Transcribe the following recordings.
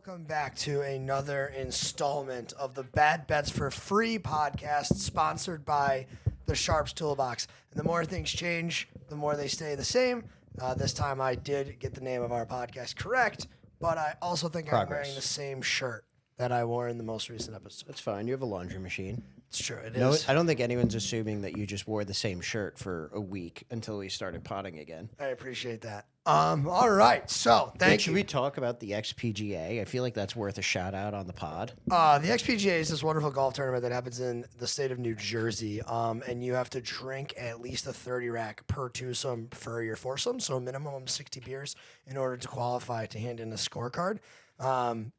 Welcome back to another installment of the Bad Bets for Free podcast, sponsored by the Sharps Toolbox. And the more things change, the more they stay the same. This time I did get the name of our podcast correct, but I also think I'm wearing the same shirt that I wore in the most recent episode. That's fine. You have a laundry machine. It's true. It No, is. I don't think anyone's assuming that you just wore the same shirt for a week until we started potting again. I appreciate that. All right. So thank Should you. we talk about the XPGA? I feel like that's worth a shout out on the pod. The XPGA is this wonderful golf tournament that happens in the state of New Jersey, and you have to drink at least a 30 rack per twosome for your foursome, so a minimum of 60 beers in order to qualify to hand in a scorecard.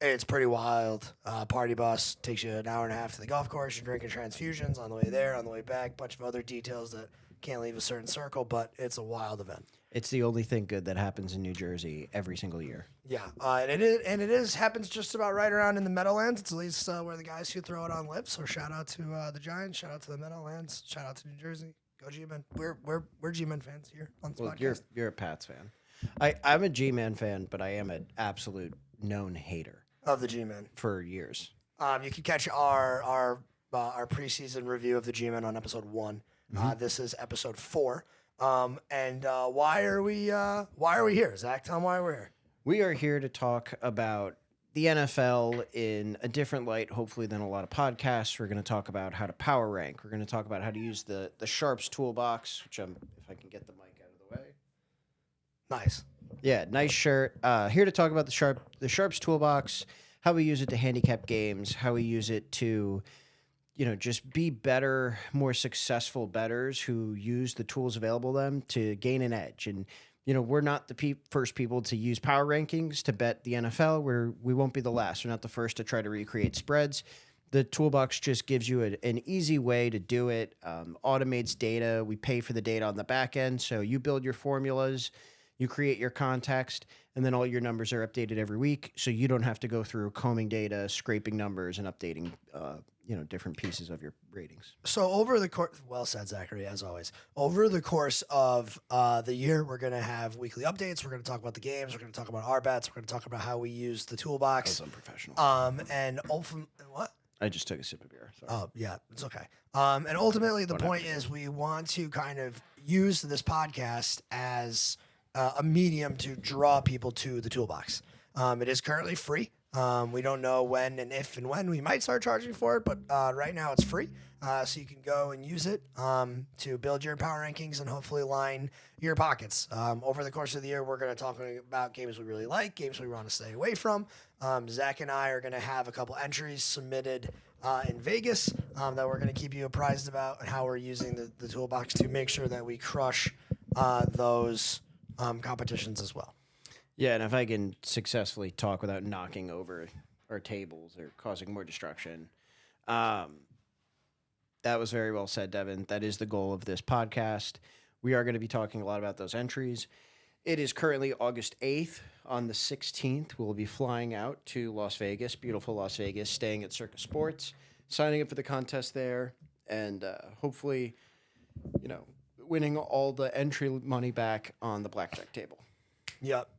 It's pretty wild. Party bus takes you an hour and a half to the golf course. You're drinking transfusions on the way there, on the way back, bunch of other details that can't leave a certain circle, but it's a wild event. It's the only thing good that happens in New Jersey every single year. Yeah, and it is happens just about right around in the Meadowlands. It's at least where the guys who throw it on live. So shout out to the Giants, shout out to the Meadowlands, shout out to New Jersey. Go G-Men. We're G-Men fans here on this podcast. You're a Pats fan. I'm a G-Man fan, but I am an absolute known hater Of the G-Men. for years. You can catch our preseason review of the G-Men on episode 1. This is episode 4. Why are we here? Zach, tell them why we're here. We are here to talk about the NFL in a different light, hopefully, than a lot of podcasts. We're going to talk about how to power rank. We're going to talk about how to use the Sharps toolbox, which if I can get the mic out of the way. Nice. Yeah, nice shirt. Here to talk about the Sharps toolbox, how we use it to handicap games, how we use it to, just be better, more successful bettors who use the tools available to them to gain an edge. And we're not the first people to use power rankings to bet the NFL. We won't be the last. We're not the first to try to recreate spreads. The toolbox just gives you an easy way to do it. Automates data. We pay for the data on the back end, so you build your formulas. You create your context, and then all your numbers are updated every week, so you don't have to go through combing data, scraping numbers, and updating, different pieces of your ratings. So over the course, well said, Zachary, as always. Over the course of the year, we're going to have weekly updates. We're going to talk about the games. We're going to talk about our bets. We're going to talk about how we use the toolbox. That was unprofessional. And what? I just took a sip of beer. Sorry. Oh, yeah, it's okay. And ultimately, the point is we want to kind of use this podcast as a medium to draw people to the toolbox. It is currently free. We don't know when and if and when we might start charging for it, but right now it's free. So you can go and use it to build your power rankings and hopefully line your pockets. Over the course of the year, we're going to talk about games we really like, games we want to stay away from. Zach and I are going to have a couple entries submitted in Vegas that we're going to keep you apprised about and how we're using the toolbox to make sure that we crush those competitions as well. Yeah, and if I can successfully talk without knocking over our tables or causing more destruction, that was very well said, Devin. That is the goal of this podcast. We are going to be talking a lot about those entries. It is currently August 8th. On the 16th, we'll be flying out to Las Vegas, beautiful Las Vegas, staying at Circus Sports, signing up for the contest there, and hopefully, winning all the entry money back on the blackjack table. Yep.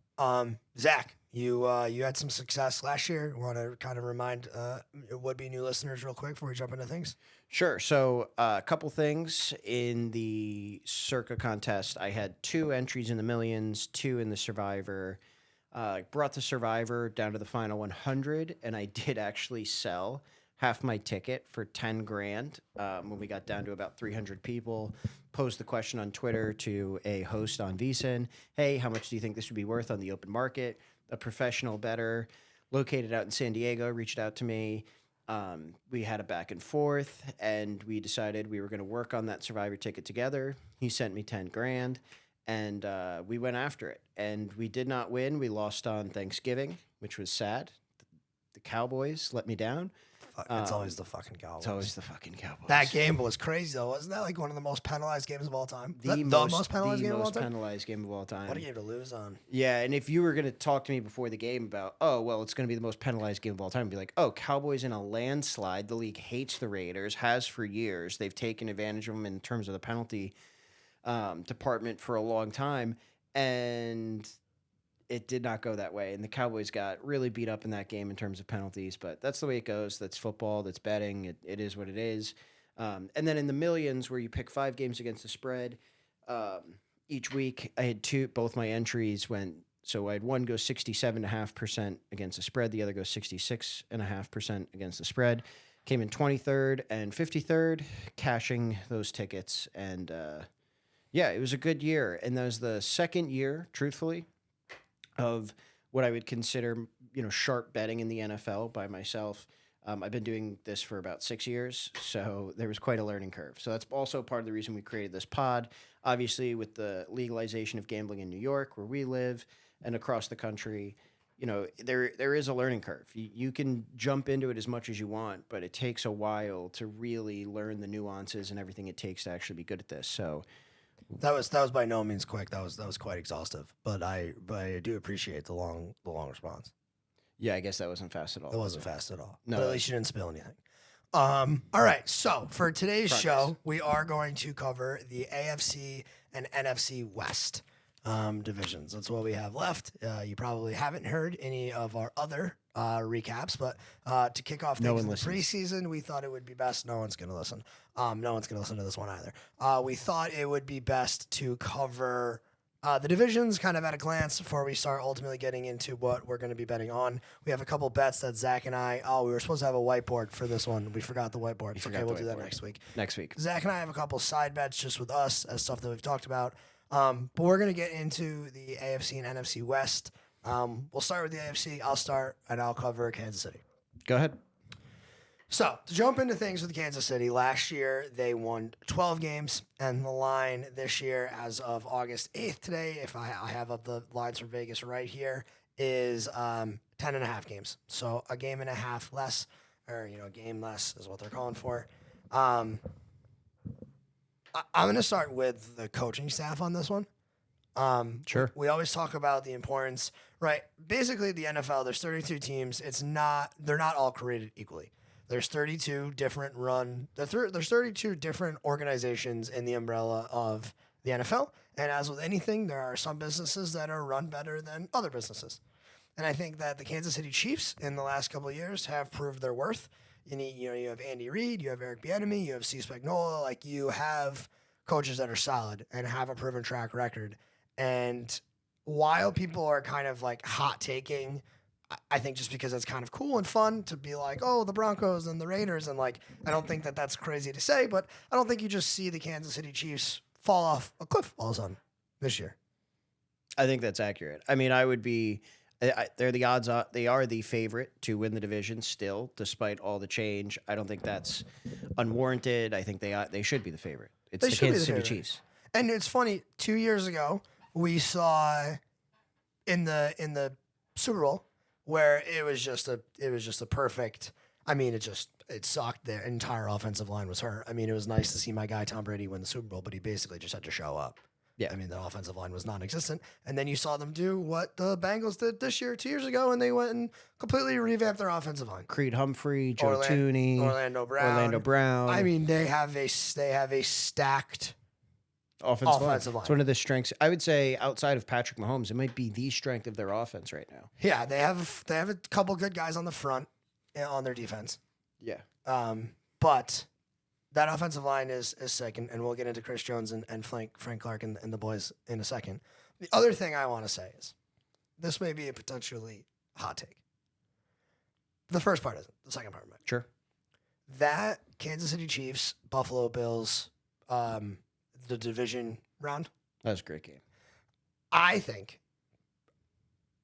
Zach, you had some success last year. Want to kind of remind would-be new listeners real quick before we jump into things? Sure. So a couple things in the Circa contest. I had 2 entries in the millions, 2 in the Survivor. Brought the Survivor down to the final 100, and I did actually sell half my ticket for $10,000 when we got down to about 300 people. Posed the question on Twitter to a host on VSiN. Hey, how much do you think this would be worth on the open market? A professional bettor located out in San Diego reached out to me. We had a back and forth, and we decided we were going to work on that Survivor ticket together. He sent me $10,000, and we went after it. And we did not win. We lost on Thanksgiving, which was sad. The Cowboys let me down. It's always the fucking Cowboys. It's always the fucking Cowboys. That game was crazy, though. Wasn't that like one of the most penalized games of all time? The most penalized game of all time? penalized game of all time. What a game to lose on. Yeah, and if you were going to talk to me before the game about, it's going to be the most penalized game of all time, I'd be like, Cowboys in a landslide. The league hates the Raiders, has for years. They've taken advantage of them in terms of the penalty department for a long time. And it did not go that way. And the Cowboys got really beat up in that game in terms of penalties. But that's the way it goes. That's football. That's betting. It is what it is. And then in the millions, where you pick 5 games against the spread each week, I had both my entries went. So I had one go 67.5% against the spread. The other goes 66.5% against the spread. Came in 23rd and 53rd, cashing those tickets. And yeah, it was a good year. And that was the second year, truthfully, of what I would consider, sharp betting in the NFL by myself. I've been doing this for about 6 years, so there was quite a learning curve. So that's also part of the reason we created this pod. Obviously, with the legalization of gambling in New York, where we live, and across the country, there is a learning curve. You can jump into it as much as you want, but it takes a while to really learn the nuances and everything it takes to actually be good at this. So that was by no means quick. That was quite exhaustive. But I do appreciate the long response. yeah, I guess that wasn't fast at all. It wasn't fast at all. No. But at least you didn't spill anything. All right. So for today's Progress. show, we are going to cover the AFC and NFC West divisions. That's what we have left. You probably haven't heard any of our other recaps, but to kick off No things in one the preseason, we thought it would be best. No one's going to listen. No one's going to listen to this one either. We thought it would be best to cover the divisions kind of at a glance before we start ultimately getting into what we're going to be betting on. We have a couple bets that Zach and I, we were supposed to have a whiteboard for this one. We forgot the whiteboard. Okay, we'll do that next week. Next week. Zach and I have a couple side bets just with us as stuff that we've talked about. But we're going to get into the AFC and NFC West. We'll start with the AFC. I'll start, and I'll cover Kansas City. Go ahead. So, to jump into things with Kansas City, last year they won 12 games, and the line this year, as of August 8th today, if I have up the lines for Vegas right here, is 10.5 games. So, a game and a half less, or, a game less is what they're calling for. I'm going to start with the coaching staff on this one. Sure. We always talk about the importance, right? Basically, the NFL, there's 32 teams. They're not all created equally. There's 32 different there's 32 different organizations in the umbrella of the NFL. And as with anything, there are some businesses that are run better than other businesses. And I think that the Kansas City Chiefs in the last couple of years have proved their worth. You have Andy Reid, you have Eric Bieniemy, you have Steve Spagnuolo. Like, you have coaches that are solid and have a proven track record. And while people are kind of like hot taking, I think just because it's kind of cool and fun to be like, oh, the Broncos and the Raiders, and like, I don't think that that's crazy to say, but I don't think you just see the Kansas City Chiefs fall off a cliff all of a sudden this year. I think that's accurate. I mean, they're the odds. They are the favorite to win the division still, despite all the change. I don't think that's unwarranted. I think they should be the favorite. It's the Kansas City Chiefs. And it's funny, 2 years ago, we saw in the Super Bowl where it was just a perfect. I mean, it sucked. Their entire offensive line was hurt. I mean, it was nice to see my guy Tom Brady win the Super Bowl, but he basically just had to show up. Yeah. I mean, the offensive line was non-existent. And then you saw them do what the Bengals did this year, 2 years ago, and they went and completely revamped their offensive line. Creed Humphrey, Joe Tooney, Orlando Brown. I mean, they have a stacked offensive line. It's one of the strengths. I would say outside of Patrick Mahomes, it might be the strength of their offense right now. Yeah, they have a couple good guys on the front on their defense. Yeah. But that offensive line is sick, and we'll get into Chris Jones and Frank Clark and the boys in a second. The other thing I want to say is this may be a potentially hot take. The first part isn't. The second part might. Sure. That Kansas City Chiefs, Buffalo Bills, the division round. That was a great game. I think,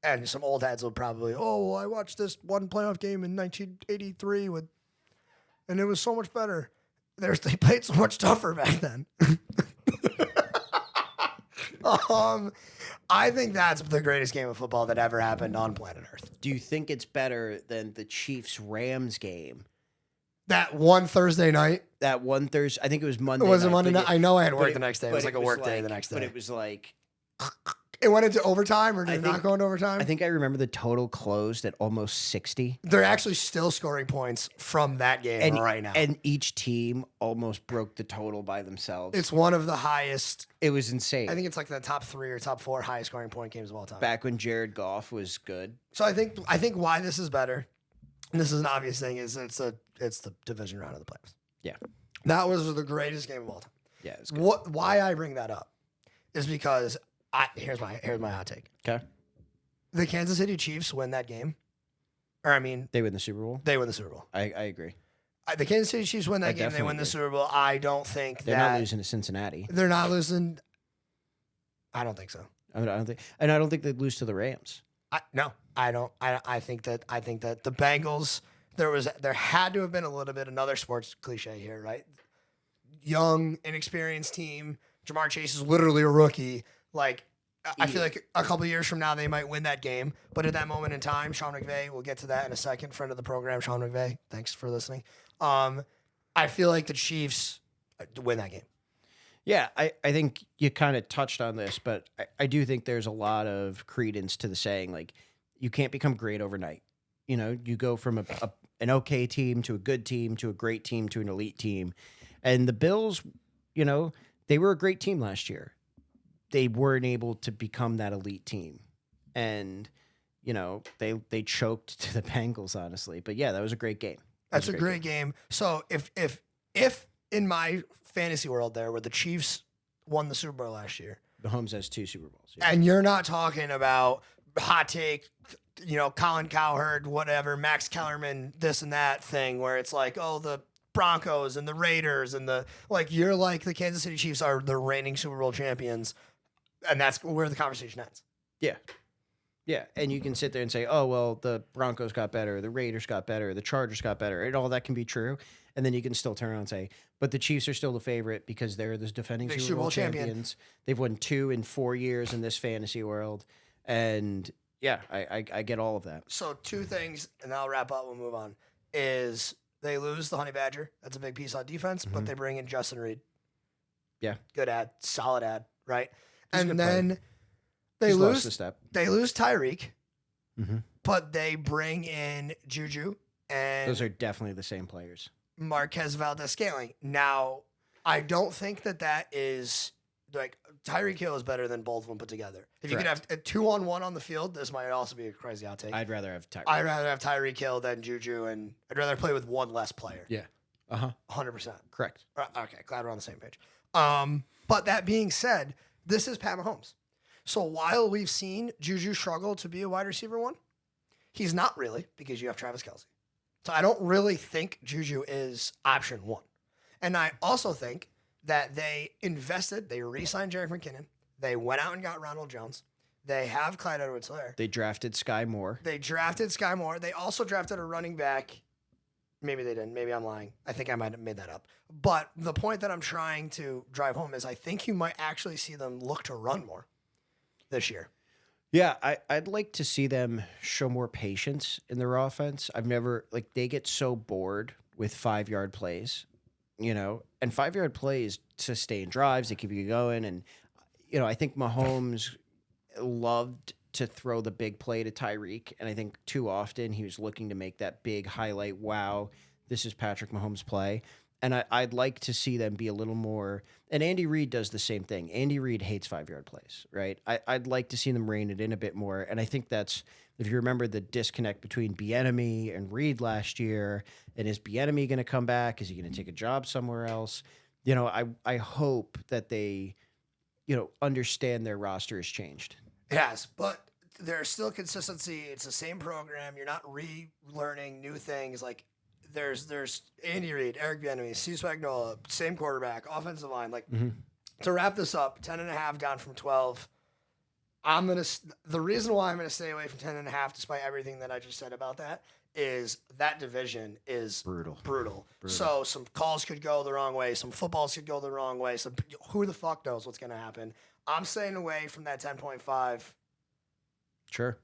and some old heads will probably, I watched this one playoff game in 1983 and it was so much better. They played so much tougher back then. I think that's the greatest game of football that ever happened on planet Earth. Do you think it's better than the Chiefs-Rams game? That one Thursday night? That one Thursday, I think it was Monday. Was it night, Monday night? I know I had work the next day. It was but like a work day the next day. But it was like, It went into overtime, or did I it not think- go into overtime? I think I remember the total closed at almost 60. They're actually still scoring points from that game right now. And each team almost broke the total by themselves. It's one of the highest. It was insane. I think it's like the top 3 or top 4 highest scoring point games of all time. Back when Jared Goff was good. So I think why this is better, and this is an obvious thing, is it's the division round of the playoffs. Yeah. That was the greatest game of all time. Yeah, it's good. Why I bring that up is because here's my hot take. Okay. The Kansas City Chiefs win that game, or I mean, They win the Super Bowl. they win the Super Bowl. I agree. The Kansas City Chiefs win that game. They definitely win the agree. Super Bowl. I don't think They're that not losing to Cincinnati. they're not losing. I don't think so. I don't think they'd lose to the Rams. No, I don't. I think that the Bengals. There had to have been a little bit another sports cliche here, right? Young, inexperienced team. Jamar Chase is literally a rookie. Like, I feel like a couple of years from now they might win that game, but at that moment in time, Sean McVay. We'll get to that in a second. Friend of the program, Sean McVay. Thanks for listening. I feel like the Chiefs win that game. Yeah, I think you kind of touched on this, but I do think there's a lot of credence to the saying, like, you can't become great overnight. You know, you go from an okay team to a good team to a great team to an elite team. And the Bills, you know, they were a great team last year. They weren't able to become that elite team. And, you know, they choked to the Bengals, honestly. But yeah, that was a great game. That's a great game. So if in my fantasy world there where the Chiefs won the Super Bowl last year, Mahomes has 2 Super Bowls. Yeah. and you're not talking about hot take, you know, Colin Cowherd, whatever, Max Kellerman, this and that thing where it's like, oh, the Broncos and the Raiders and you're like the Kansas City Chiefs are the reigning Super Bowl champions, and that's where the conversation ends. Yeah. Yeah. And you can sit there and say, oh, well, the Broncos got better, the Raiders got better, the Chargers got better, and all that can be true. And then you can still turn around and say, but the Chiefs are still the favorite because they're the defending Big Super Bowl champions. They've won 2 in 4 years in this fantasy world. And yeah, I get all of that. So 2 things, and I'll wrap up. We'll move on. Is they lose the Honey Badger. That's a big piece on defense, but they bring in Justin Reed. Yeah. Good ad, solid ad, right? He's a And good player. then they He's lost lose. a step. They lose Tyreek, Mhm. but they bring in Juju and Those are definitely the same players. Marquez Valdez-Scantling. Now, I don't think that is like Tyreek Hill is better than both of them put together. If you could have a 2-on-1 on the field, this might also be a crazy hot take. I'd rather have Tyreek. I'd rather have Tyreek Hill than Juju, and I'd rather play with one less player. Yeah. Uh-huh. 100%. Correct. Okay, glad we're on the same page. But that being said, this is Pat Mahomes. So while we've seen Juju struggle to be a wide receiver 1, he's not really because you have Travis Kelce. So I don't really think Juju is option 1. And I also think that they invested, they re-signed Jerick McKinnon. They went out and got Ronald Jones. They have Clyde Edwards-Helaire. They drafted Sky Moore. They drafted Sky Moore. They also drafted a running back. Maybe they didn't. Maybe I'm lying. I think I might have made that up. But the point that I'm trying to drive home is I think you might actually see them look to run more this year. Yeah, I'd like to see them show more patience in their offense. I've never, like, they get so bored with 5-yard plays, you know, and 5-yard plays sustain drives, they keep you going. And, you know, I think Mahomes loved to throw the big play to Tyreek. And I think too often he was looking to make that big highlight, wow, this is Patrick Mahomes' play. And I'd like to see them be a little more. And Andy Reid does the same thing. Andy Reid hates 5-yard plays, right? I'd like to see them rein it in a bit more. And I think that's, if you remember the disconnect between Bieniemy and Reid last year, and is Bieniemy going to come back? Is he going to take a job somewhere else? You know, I hope that they, you know, understand their roster has changed. Yes, but there's still consistency. It's the same program. You're not relearning new things. Like there's Andy Reid, Eric Bieniemy, Steve Spagnuolo, same quarterback, offensive line. Like to wrap this up, 10.5 down from 12. The reason why I'm gonna stay away from 10.5, despite everything that I just said about that, is that division is brutal. So some calls could go the wrong way, some footballs could go the wrong way. So who the fuck knows what's gonna happen? I'm staying away from that 10.5. Sure.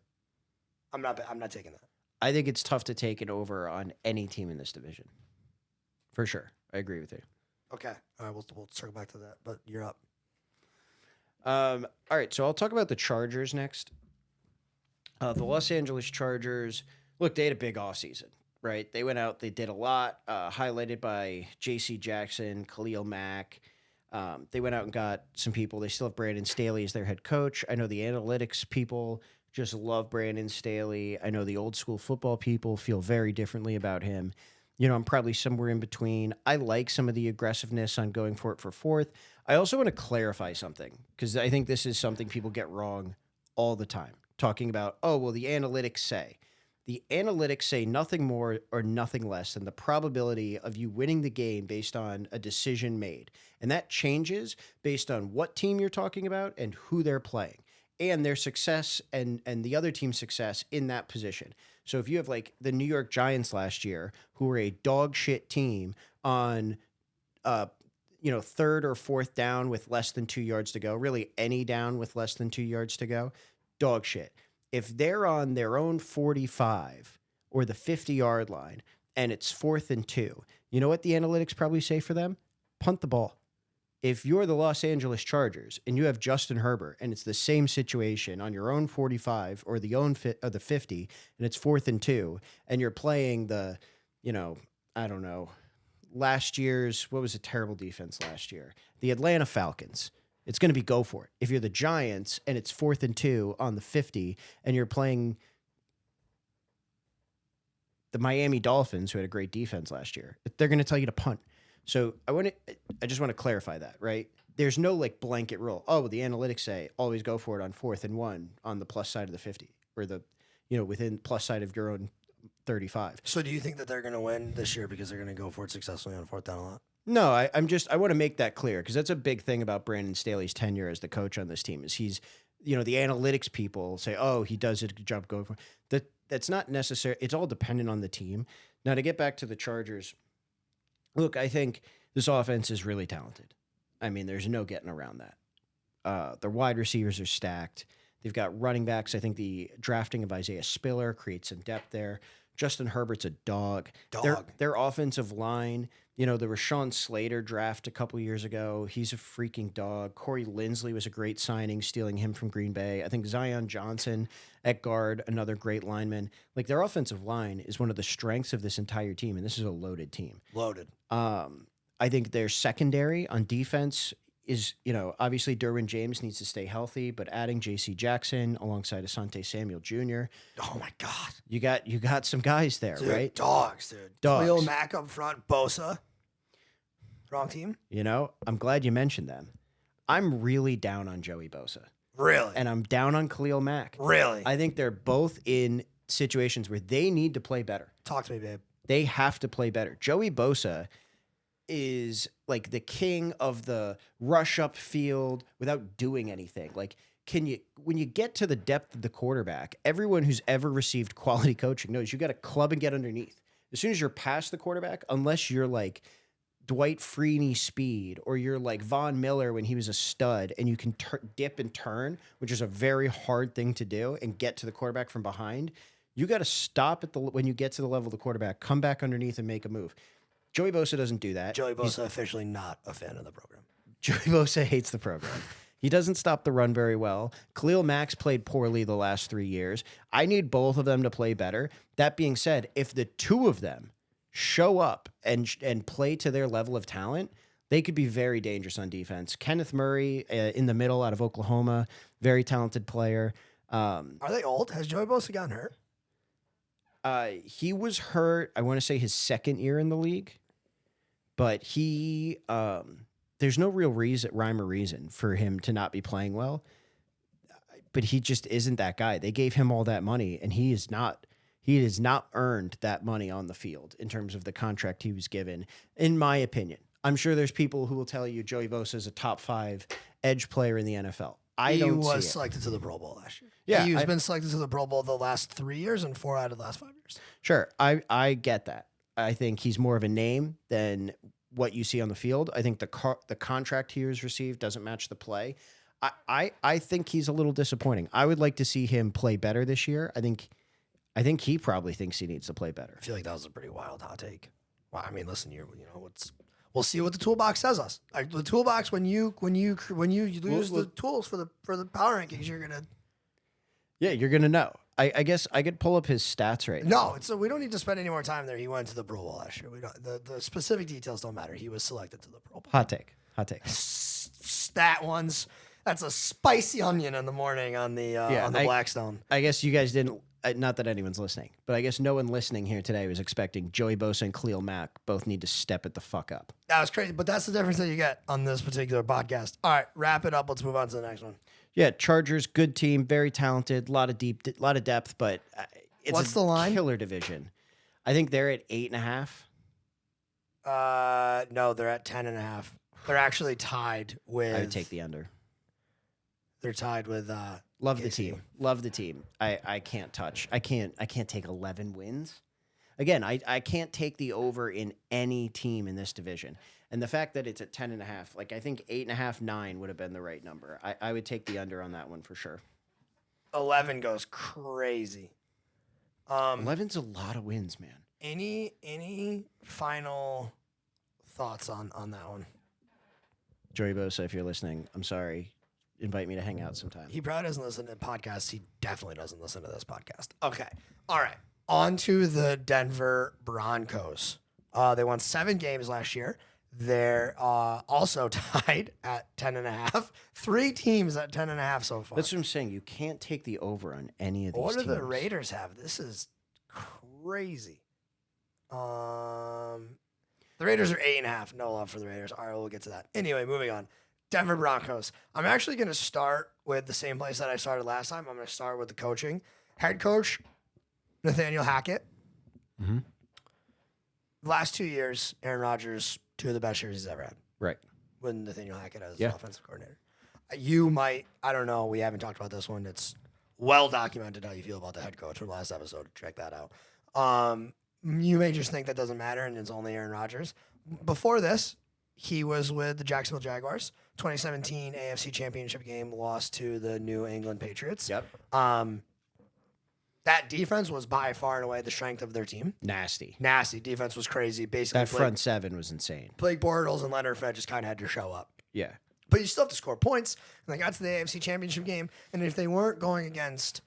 I'm not taking that. I think it's tough to take it over on any team in this division. For sure. I agree with you. Okay. All right, we'll circle back to that, but you're up. All right, so I'll talk about the Chargers next. The Los Angeles Chargers, look, they had a big offseason, right? They went out, they did a lot, highlighted by J.C. Jackson, Khalil Mack. They went out and got some people. They still have Brandon Staley as their head coach. I know the analytics people just love Brandon Staley. I know the old school football people feel very differently about him. You know, I'm probably somewhere in between. I like some of the aggressiveness on going for it for fourth. I also want to clarify something because I think this is something people get wrong all the time. Talking about, oh, well, the analytics say. The analytics say nothing more or nothing less than the probability of you winning the game based on a decision made. And that changes based on what team you're talking about and who they're playing and their success and the other team's success in that position. So if you have like the New York Giants last year, who were a dog shit team on third or fourth down with less than 2 yards to go, really any down with less than 2 yards to go, dog shit. If they're on their own 45 or the 50-yard line and it's 4th and 2, you know what the analytics probably say for them? Punt the ball. If you're the Los Angeles Chargers and you have Justin Herbert and it's the same situation on your own 45 or the 50 and it's 4th and 2 and you're playing the, I don't know, last year's, what was a terrible defense last year? The Atlanta Falcons. It's going to be go for it. If you're the Giants and it's 4th and 2 on the 50 and you're playing the Miami Dolphins, who had a great defense last year, they're going to tell you to punt. So I just want to clarify that, right? There's no like blanket rule. Oh, well, the analytics say always go for it on 4th and 1 on the plus side of the 50 or the, within plus side of your own 35. So do you think that they're going to win this year because they're going to go for it successfully on 4th down a lot? No, I want to make that clear because that's a big thing about Brandon Staley's tenure as the coach on this team is he's, the analytics people say, oh, he does a good job going for that. That's not necessary. It's all dependent on the team. Now to get back to the Chargers, look, I think this offense is really talented. I mean, there's no getting around that. Their wide receivers are stacked. They've got running backs. I think the drafting of Isaiah Spiller creates some depth there. Justin Herbert's a dog. Their offensive line, the Rashawn Slater draft a couple years ago, he's a freaking dog. Corey Linsley was a great signing, stealing him from Green Bay. I think Zion Johnson at guard, another great lineman. Like their offensive line is one of the strengths of this entire team, and this is a loaded team. Loaded. I think their secondary on defense is, obviously Derwin James needs to stay healthy, but adding J.C. Jackson alongside Asante Samuel Jr. Oh my God. You got some guys there, dude, right? Dogs, dude. Dogs. Khalil Mack up front, Bosa. Wrong team? I'm glad you mentioned them. I'm really down on Joey Bosa. Really? And I'm down on Khalil Mack. Really? I think they're both in situations where they need to play better. Talk to me, babe. They have to play better. Joey Bosa is like the king of the rush up field without doing anything. Like, when you get to the depth of the quarterback, everyone who's ever received quality coaching knows you got to club and get underneath. As soon as you're past the quarterback, unless you're like Dwight Freeney speed or you're like Von Miller when he was a stud and you can dip and turn, which is a very hard thing to do, and get to the quarterback from behind, you got to stop when you get to the level of the quarterback, come back underneath and make a move. Joey Bosa doesn't do that. Joey Bosa officially not a fan of the program. Joey Bosa hates the program. He doesn't stop the run very well. Khalil Mack's played poorly the last 3 years. I need both of them to play better. That being said, if the two of them show up and play to their level of talent, they could be very dangerous on defense. Kenneth Murray in the middle out of Oklahoma, very talented player. Are they old? Has Joey Bosa gotten hurt? He was hurt, I want to say his second year in the league, but he there's no real rhyme or reason for him to not be playing well. But he just isn't that guy. They gave him all that money, and he has not earned that money on the field in terms of the contract he was given, in my opinion. I'm sure there's people who will tell you Joey Bosa is a top 5 edge player in the NFL. He was selected to the Pro Bowl last year. Yeah, he's been selected to the Pro Bowl the last 3 years and 4 out of the last 5 years. Sure, I get that. I think he's more of a name than what you see on the field. I think the contract he has received doesn't match the play. I think he's a little disappointing. I would like to see him play better this year. I think he probably thinks he needs to play better. I feel like that was a pretty wild hot take. Well, I mean, listen, we'll see what the toolbox says us. Like, the toolbox, when you use the tools for the power rankings, you're gonna. Yeah, you're gonna know. I guess I could pull up his stats right now. No, so we don't need to spend any more time there. He went to the Pro Bowl last year. We don't. The specific details don't matter. He was selected to the Pro Bowl. Hot take. Hot take. Stat ones. That's a spicy onion in the morning on the Blackstone. I guess you guys didn't. Not that anyone's listening, but I guess no one listening here today was expecting Joey Bosa and Khalil Mack both need to step it the fuck up. That was crazy, but that's the difference that you get on this particular podcast. All right, wrap it up. Let's move on to the next one. Yeah, Chargers, good team, very talented, lot of depth, but it's What's the line? Killer division. I think they're at 8.5. No, they're at 10.5. They're actually tied with. I would take the under. They're tied with. Love the KC. team. Love the team. I can't touch. I can't take 11 wins. Again, I can't take the over in any team in this division. And the fact that it's at 10.5, like I think 8.5, 9 would have been the right number. I would take the under on that one for sure. 11 goes crazy. 11's a lot of wins, man. Any final thoughts on that one? Joey Bosa, if you're listening, I'm sorry. Invite me to hang out sometime. He probably doesn't listen to podcasts. He definitely doesn't listen to this podcast. Okay. All right. On to the Denver Broncos. They won 7 games last year. They're also tied at 10.5. 3 teams at 10.5 so far. That's what I'm saying. You can't take the over on any of these What do teams. the Raiders have? This is crazy. The Raiders are 8.5. No love for the Raiders. All right, we'll get to that. Anyway, moving on. Denver Broncos. I'm actually going to start with the same place that I started last time. I'm going to start with the coaching. Head coach, Nathaniel Hackett. Mm-hmm. The last 2 years, Aaron Rodgers, 2 of the best years he's ever had. Right. With Nathaniel Hackett as Yeah. offensive coordinator. You might, I don't know, we haven't talked about this one. It's well documented how you feel about the head coach from last episode. Check that out. You may just think that doesn't matter and it's only Aaron Rodgers. Before this, he was with the Jacksonville Jaguars. 2017 AFC Championship game, lost to the New England Patriots. Yep. That defense was by far and away the strength of their team. Nasty. Nasty. Defense was crazy. Basically, That front seven was insane. Blake Bortles and Leonard Fournette just kind of had to show up. Yeah. But you still have to score points. And they got to the AFC Championship game. And if they weren't going against,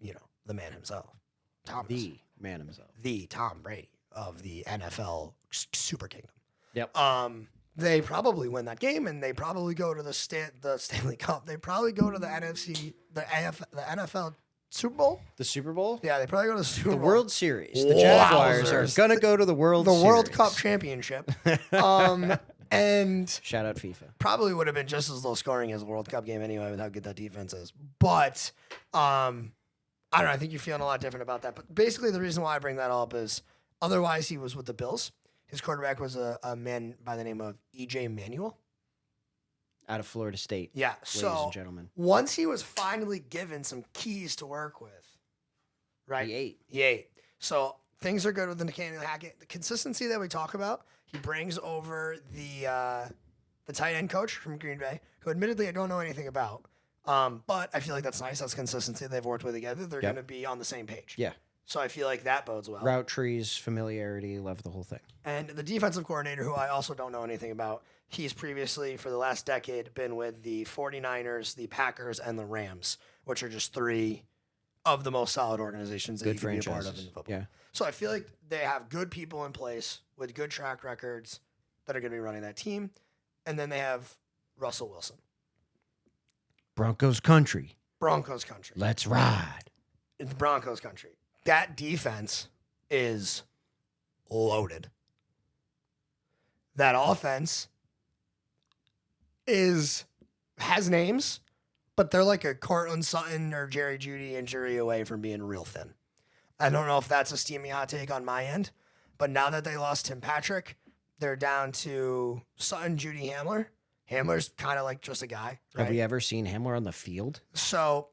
the man himself, The man himself. the Tom Brady of the NFL Super Kingdom. Yep. They probably win that game, and they probably go to the Stanley Cup. They probably go to the NFL Super Bowl. The Super Bowl? Yeah, they probably go to the Super The Bowl. World Series. The Jaguars are Wowzers. going to go to the World Series. The World Cup Championship. And Shout out FIFA. probably would have been just as low scoring as a World Cup game anyway with how good that defense is. But I don't know. I think you're feeling a lot different about that. But basically, the reason why I bring that up is otherwise he was with the Bills. His quarterback was a man by the name of E.J. Manuel. Out of Florida State. Yeah. Ladies So and gentlemen. once he was finally given some keys to work with, right? He ate. So things are good with the Nathaniel Hackett. The consistency that we talk about, he brings over the tight end coach from Green Bay, who admittedly I don't know anything about. But I feel like that's nice. That's consistency. They've worked with together. They're Yep. going to be on the same page. Yeah. So I feel like that bodes well. Route trees, familiarity, love the whole thing. And the defensive coordinator, who I also don't know anything about, he's previously, for the last decade, been with the 49ers, the Packers, and the Rams, which are just 3 of the most solid organizations that Good you can be a part of franchises. in football. Yeah. So I feel like they have good people in place with good track records that are going to be running that team. And then they have Russell Wilson. Broncos country. Broncos country. Let's ride. It's Broncos country. That defense is loaded. That offense has names, but they're like a Cortland Sutton or Jerry Jeudy injury away from being real thin. I don't know if that's a steamy hot take on my end, but now that they lost Tim Patrick, they're down to Sutton, Jeudy, Hamler. Hamler's kind of like just a guy, right? Have we ever seen Hamler on the field? So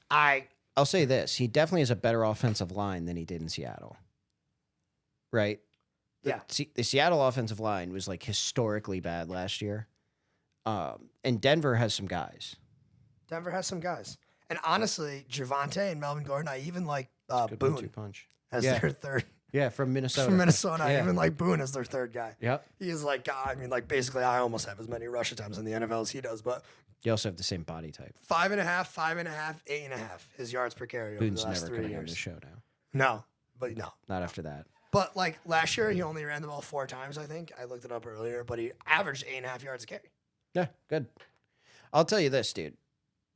I'll say this. He definitely has a better offensive line than he did in Seattle. Right? Yeah. The Seattle offensive line was like historically bad last year. And Denver has some guys. Denver has some guys. And honestly, Javante and Melvin Gordon, I even like Good 1-2 Boone punch. as Yeah. their third Yeah, from Minnesota. from Minnesota. Yeah. Even like Boone is their third guy. Yep. He's like, God, I mean, like basically, I almost have as many rush attempts in the NFL as he does, but You also have the same body type. 5.5, 5.5, 8.5. His yards per carry over Boone's the last never 3 coming on the years. show now. No, but no. Not after that. But like last year, he only ran the ball 4 times. I think I looked it up earlier, but he averaged 8.5 yards a carry. Yeah, good. I'll tell you this, dude.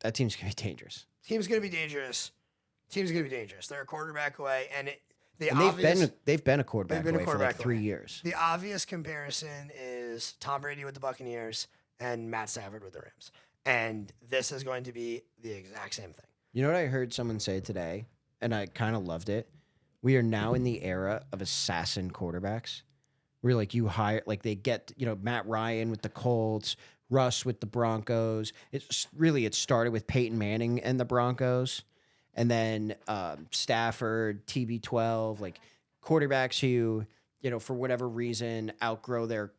That team's going to be dangerous. Team's gonna be dangerous. Team's gonna be dangerous. They're a quarterback away, and And they've been a quarterback been a away for quarterback like 3 away. years. The obvious comparison is Tom Brady with the Buccaneers and Matt Stafford with the Rams. And this is going to be the exact same thing. You know what I heard someone say today, and I kind of loved it? We are now in the era of assassin quarterbacks. Where like you hire, like they get, Matt Ryan with the Colts, Russ with the Broncos. It started with Peyton Manning and the Broncos, and then Stafford, TB12, like quarterbacks who, for whatever reason, outgrow their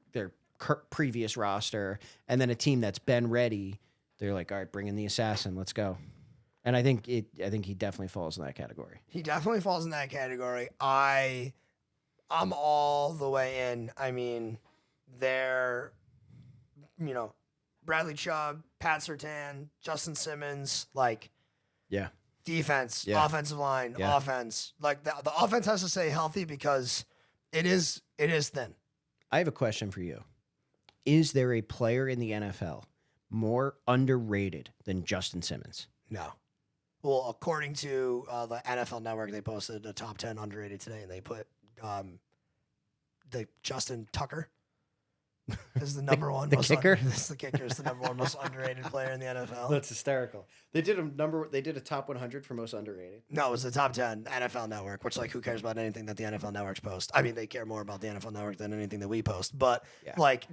previous roster, and then a team that's been ready. They're like, all right, bring in the assassin, let's go. And I think he definitely falls in that category. He definitely falls in that category. I'm all the way in. I mean, they're, Bradley Chubb, Pat Surtain, Justin Simmons, like, Yeah. defense, Yeah. offensive line, Yeah. offense. Like the offense has to stay healthy because it is thin. I have a question for you. Is there a player in the NFL more underrated than Justin Simmons? No. Well, according to the NFL Network, they posted the top 10 underrated today, and they put the Justin Tucker is the number one. the kicker? This the kicker is the number one most underrated player in the NFL. That's hysterical. They did a top 100 for most underrated. No, it was the top 10 NFL Network, which, like, who cares about anything that the NFL Networks post? I mean, they care more about the NFL Network than anything that we post. But, Yeah. like,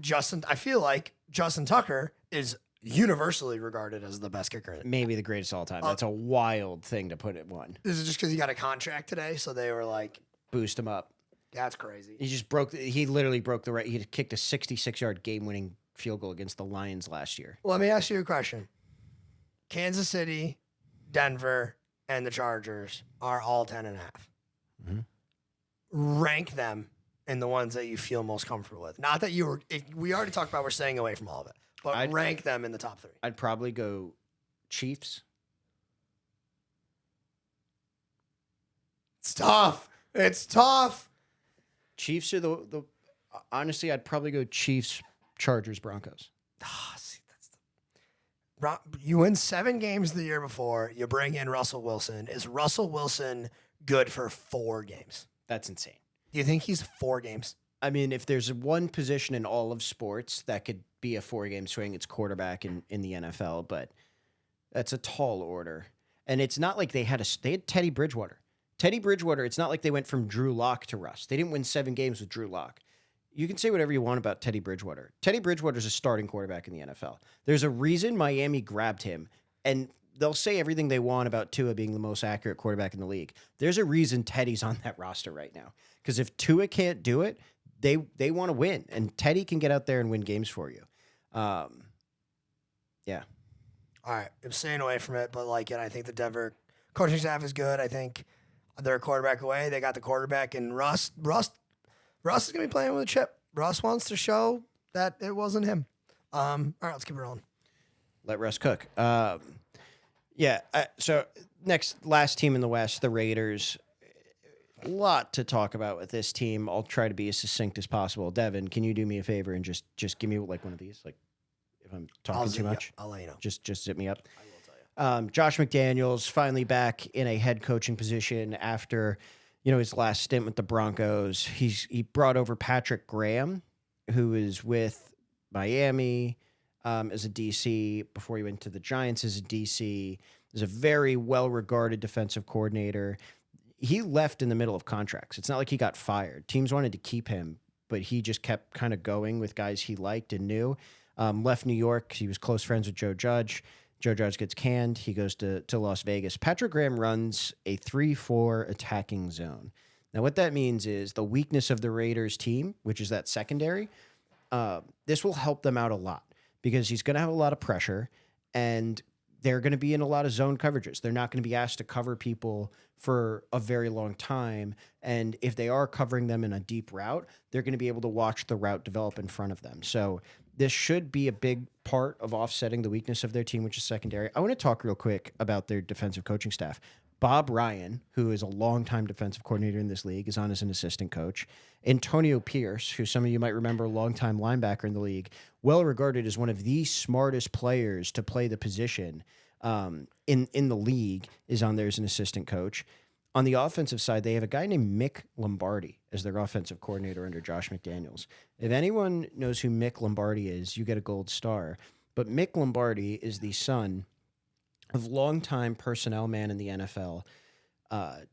I feel like Justin Tucker is universally regarded as the best kicker. Maybe the greatest of all time. That's a wild thing to put at one. Is it just because he got a contract today? So they were like, Boost him up. that's crazy. He literally broke the he kicked a 66-yard game-winning field goal against the Lions last year. Well, let me ask you a question. Kansas City, Denver, and the Chargers are all 10.5. Mhm. Rank them in the ones that you feel most comfortable with. Not that we already talked about we're staying away from all of it, but rank them in the top 3. I'd probably go Chiefs. It's tough. It's tough. Chiefs are the honestly, I'd probably go Chiefs, Chargers, Broncos. See, you win 7 games the year before. You bring in Russell Wilson. Is Russell Wilson good for 4 games? That's insane. Do you think he's 4 games? I mean, if there's one position in all of sports that could be a 4-game swing, it's quarterback in the NFL, but that's a tall order. And it's not like they had Teddy Bridgewater. Teddy Bridgewater, it's not like they went from Drew Lock to Russ. They didn't win 7 games with Drew Lock. You can say whatever you want about Teddy Bridgewater. Teddy Bridgewater is a starting quarterback in the NFL. There's a reason Miami grabbed him, and they'll say everything they want about Tua being the most accurate quarterback in the league. There's a reason Teddy's on that roster right now. Because if Tua can't do it, they want to win, and Teddy can get out there and win games for you. Yeah. All right, I'm staying away from it, but I think the Denver coaching staff is good. I think they're a quarterback away. They got the quarterback, and Russ is gonna be playing with a chip. Russ wants to show that it wasn't him. All right, let's keep it rolling. Let Russ cook. So last team in the West, the Raiders. A lot to talk about with this team. I'll try to be as succinct as possible. Devin, can you do me a favor and just give me like one of these? Like if I'm talking too much, I'll let you know. just zip me up. I will tell you. Josh McDaniels finally back in a head coaching position after, his last stint with the Broncos. He brought over Patrick Graham, who is with Miami as a DC before he went to the Giants as a DC. He's a very well-regarded defensive coordinator. He left in the middle of contracts. It's not like he got fired. Teams wanted to keep him, but he just kept kind of going with guys he liked and knew. Left New York. He was close friends with Joe Judge. Joe Judge gets canned. He goes to Las Vegas. Patrick Graham runs a 3-4 attacking zone. Now, what that means is the weakness of the Raiders team, which is that secondary, this will help them out a lot because he's going to have a lot of pressure, and they're going to be in a lot of zone coverages. They're not going to be asked to cover people for a very long time. And if they are covering them in a deep route, they're going to be able to watch the route develop in front of them. So this should be a big part of offsetting the weakness of their team, which is secondary. I want to talk real quick about their defensive coaching staff. Bob Ryan, who is a longtime defensive coordinator in this league, is on as an assistant coach. Antonio Pierce, who some of you might remember, a longtime linebacker in the league, well regarded as one of the smartest players to play the position in the league, is on there as an assistant coach. On the offensive side, they have a guy named Mick Lombardi as their offensive coordinator under Josh McDaniels. If anyone knows who Mick Lombardi is, you get a gold star. But Mick Lombardi is the son of longtime personnel man in the NFL. I'm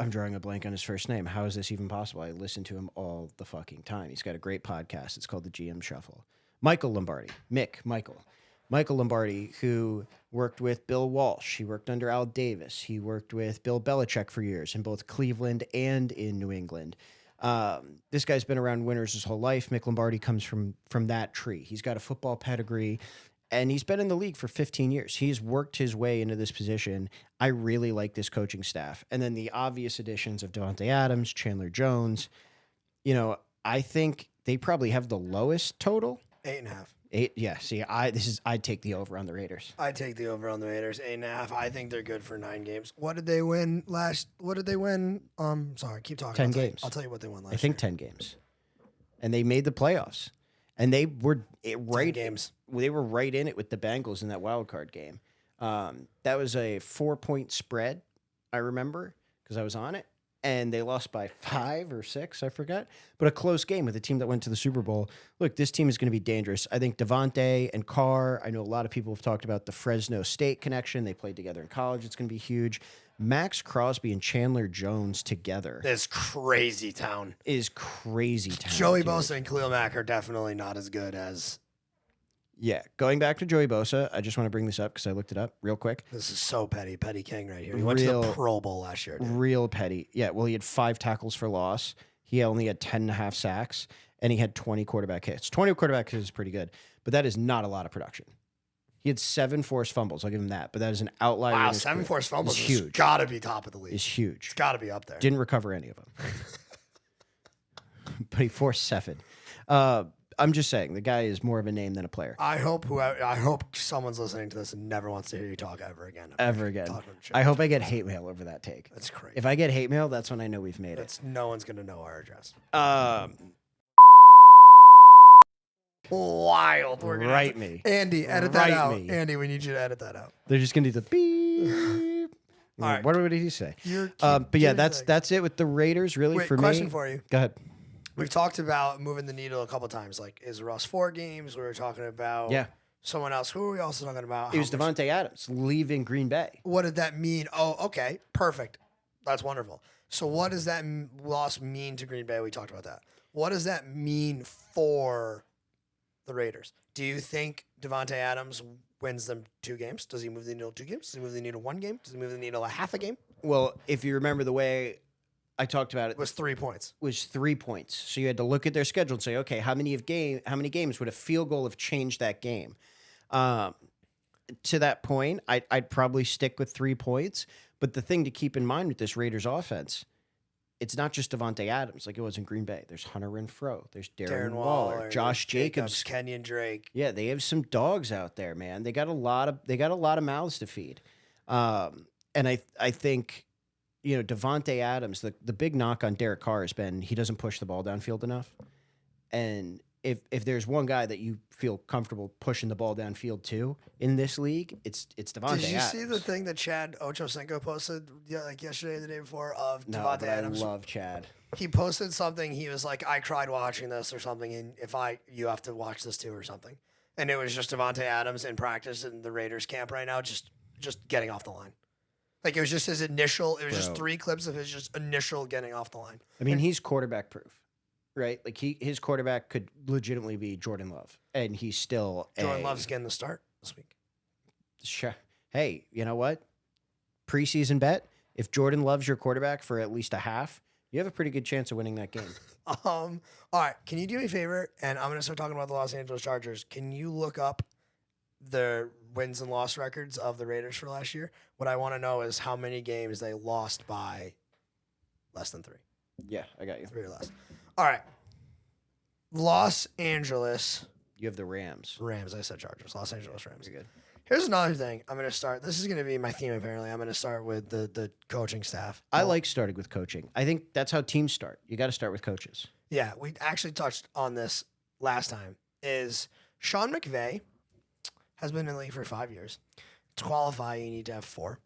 drawing a blank on his first name. How is this even possible? I listen to him all the fucking time. He's got a great podcast. It's called the GM Shuffle. Michael Lombardi. Michael Lombardi, who worked with Bill Walsh. He worked under Al Davis. He worked with Bill Belichick for years in both Cleveland and in New England. This guy's been around winners his whole life. Mick Lombardi comes from that tree. He's got a football pedigree, and he's been in the league for 15 years. He's worked his way into this position. I really like this coaching staff. And then the obvious additions of Davante Adams, Chandler Jones. You know, I think they probably have the lowest total. 8.5. 8, yeah. See, I'd take the over on the Raiders. I take the over on the Raiders, 8.5. I think they're good for 9 games. What did they win last? What did they win? Sorry, keep talking. 10 games. I'll tell you what they won last. I think 10 games, and they made the playoffs, and they were right. 10 games. They were right in it with the Bengals in that wild card game. That was a 4-point spread. I remember because I was on it. And they lost by 5 or 6, I forgot. But a close game with a team that went to the Super Bowl. Look, this team is going to be dangerous. I think Davante and Carr, I know a lot of people have talked about the Fresno State connection. They played together in college. It's going to be huge. Max Crosby and Chandler Jones together This crazy town. is crazy talented. Joey Bosa and Khalil Mack are definitely not as good as. Yeah, going back to Joey Bosa, I just want to bring this up because I looked it up real quick. This is so petty king right here. He went to the Pro Bowl last year. Dude. Real petty. Yeah, well, he had 5 tackles for loss. He only had 10.5 sacks, and he had 20 quarterback hits. 20 quarterback hits is pretty good, but that is not a lot of production. He had 7 forced fumbles. I'll give him that, but that is an outlier. Wow, 7 forced fumbles is is huge. Got to be top of the league. Is huge. It's got to be up there. Didn't recover any of them, but he forced 7. I'm just saying the guy is more of a name than a player. I hope someone's listening to this and never wants to hear you talk ever again. Ever again. Talk about shit. I hope I get hate mail over that take. That's crazy. If I get hate mail, that's when I know we've made it. No one's gonna know our address. Wild. We're gonna Write me. Andy, edit that Write out. me. Andy, we need you to edit that out. They're just gonna do the beep. All right. What did he say? You're But yeah, that's it with the Raiders. Really, Wait, for question me. for you. Go ahead. We've talked about moving the needle a couple times. Like, is Russ 4 games? We were talking about Yeah, someone else. Who are we also talking about? it was How much- Davante Adams leaving Green Bay. What did that mean? Oh, okay. Perfect. That's wonderful. So what does that loss mean to Green Bay? We talked about that. What does that mean for the Raiders? Do you think Davante Adams wins them 2 games? Does he move the needle 2 games? Does he move the needle 1 game? Does he move the needle a half a game? Well, if you remember the way I talked about it, It was 3 points. was 3 points. So you had to look at their schedule and say, okay, how many games would a field goal have changed that game? To that point, I'd probably stick with 3 points. But the thing to keep in mind with this Raiders offense, it's not just Davante Adams like it was in Green Bay. There's Hunter Renfrow. There's Darren Waller, Josh Jacobs, Kenyon Drake. Yeah, they have some dogs out there, man. They got a lot of mouths to feed. And I think, you know, Davante Adams, the big knock on Derek Carr has been he doesn't push the ball downfield enough. And if there's one guy that you feel comfortable pushing the ball downfield to in this league, it's Davante Adams. Did you see the thing that Chad Ochocinco posted like yesterday or the day before of No, Davante but Adams? I love Chad. He posted something. He was like, I cried watching this or something. And you have to watch this too or something. And it was just Davante Adams in practice in the Raiders camp right now, just getting off the line. Like it was just his initial, it was just Bro. 3 clips of his just initial getting off the line. I mean, he's quarterback proof, right? Like his quarterback could legitimately be Jordan Love, and he's still Jordan Love's getting the start this week. Sure. Hey, you know what? Preseason bet. If Jordan Love's your quarterback for at least a half, you have a pretty good chance of winning that game. All right. Can you do me a favor? And I'm going to start talking about the Los Angeles Chargers. Can you look up the wins and loss records of the Raiders for last year. What I want to know is how many games they lost by less than 3. Yeah, I got you. 3 or less. All right. Los Angeles You have the Rams. Rams. I said Chargers. Los Angeles Rams. Pretty good. Here's another thing. I'm going to start. This is going to be my theme, apparently. I'm going to start with the coaching staff. I like starting with coaching. I think that's how teams start. You got to start with coaches. Yeah, we actually touched on this last time. Is Sean McVay has been in the league for 5 years. To qualify, you need to have 4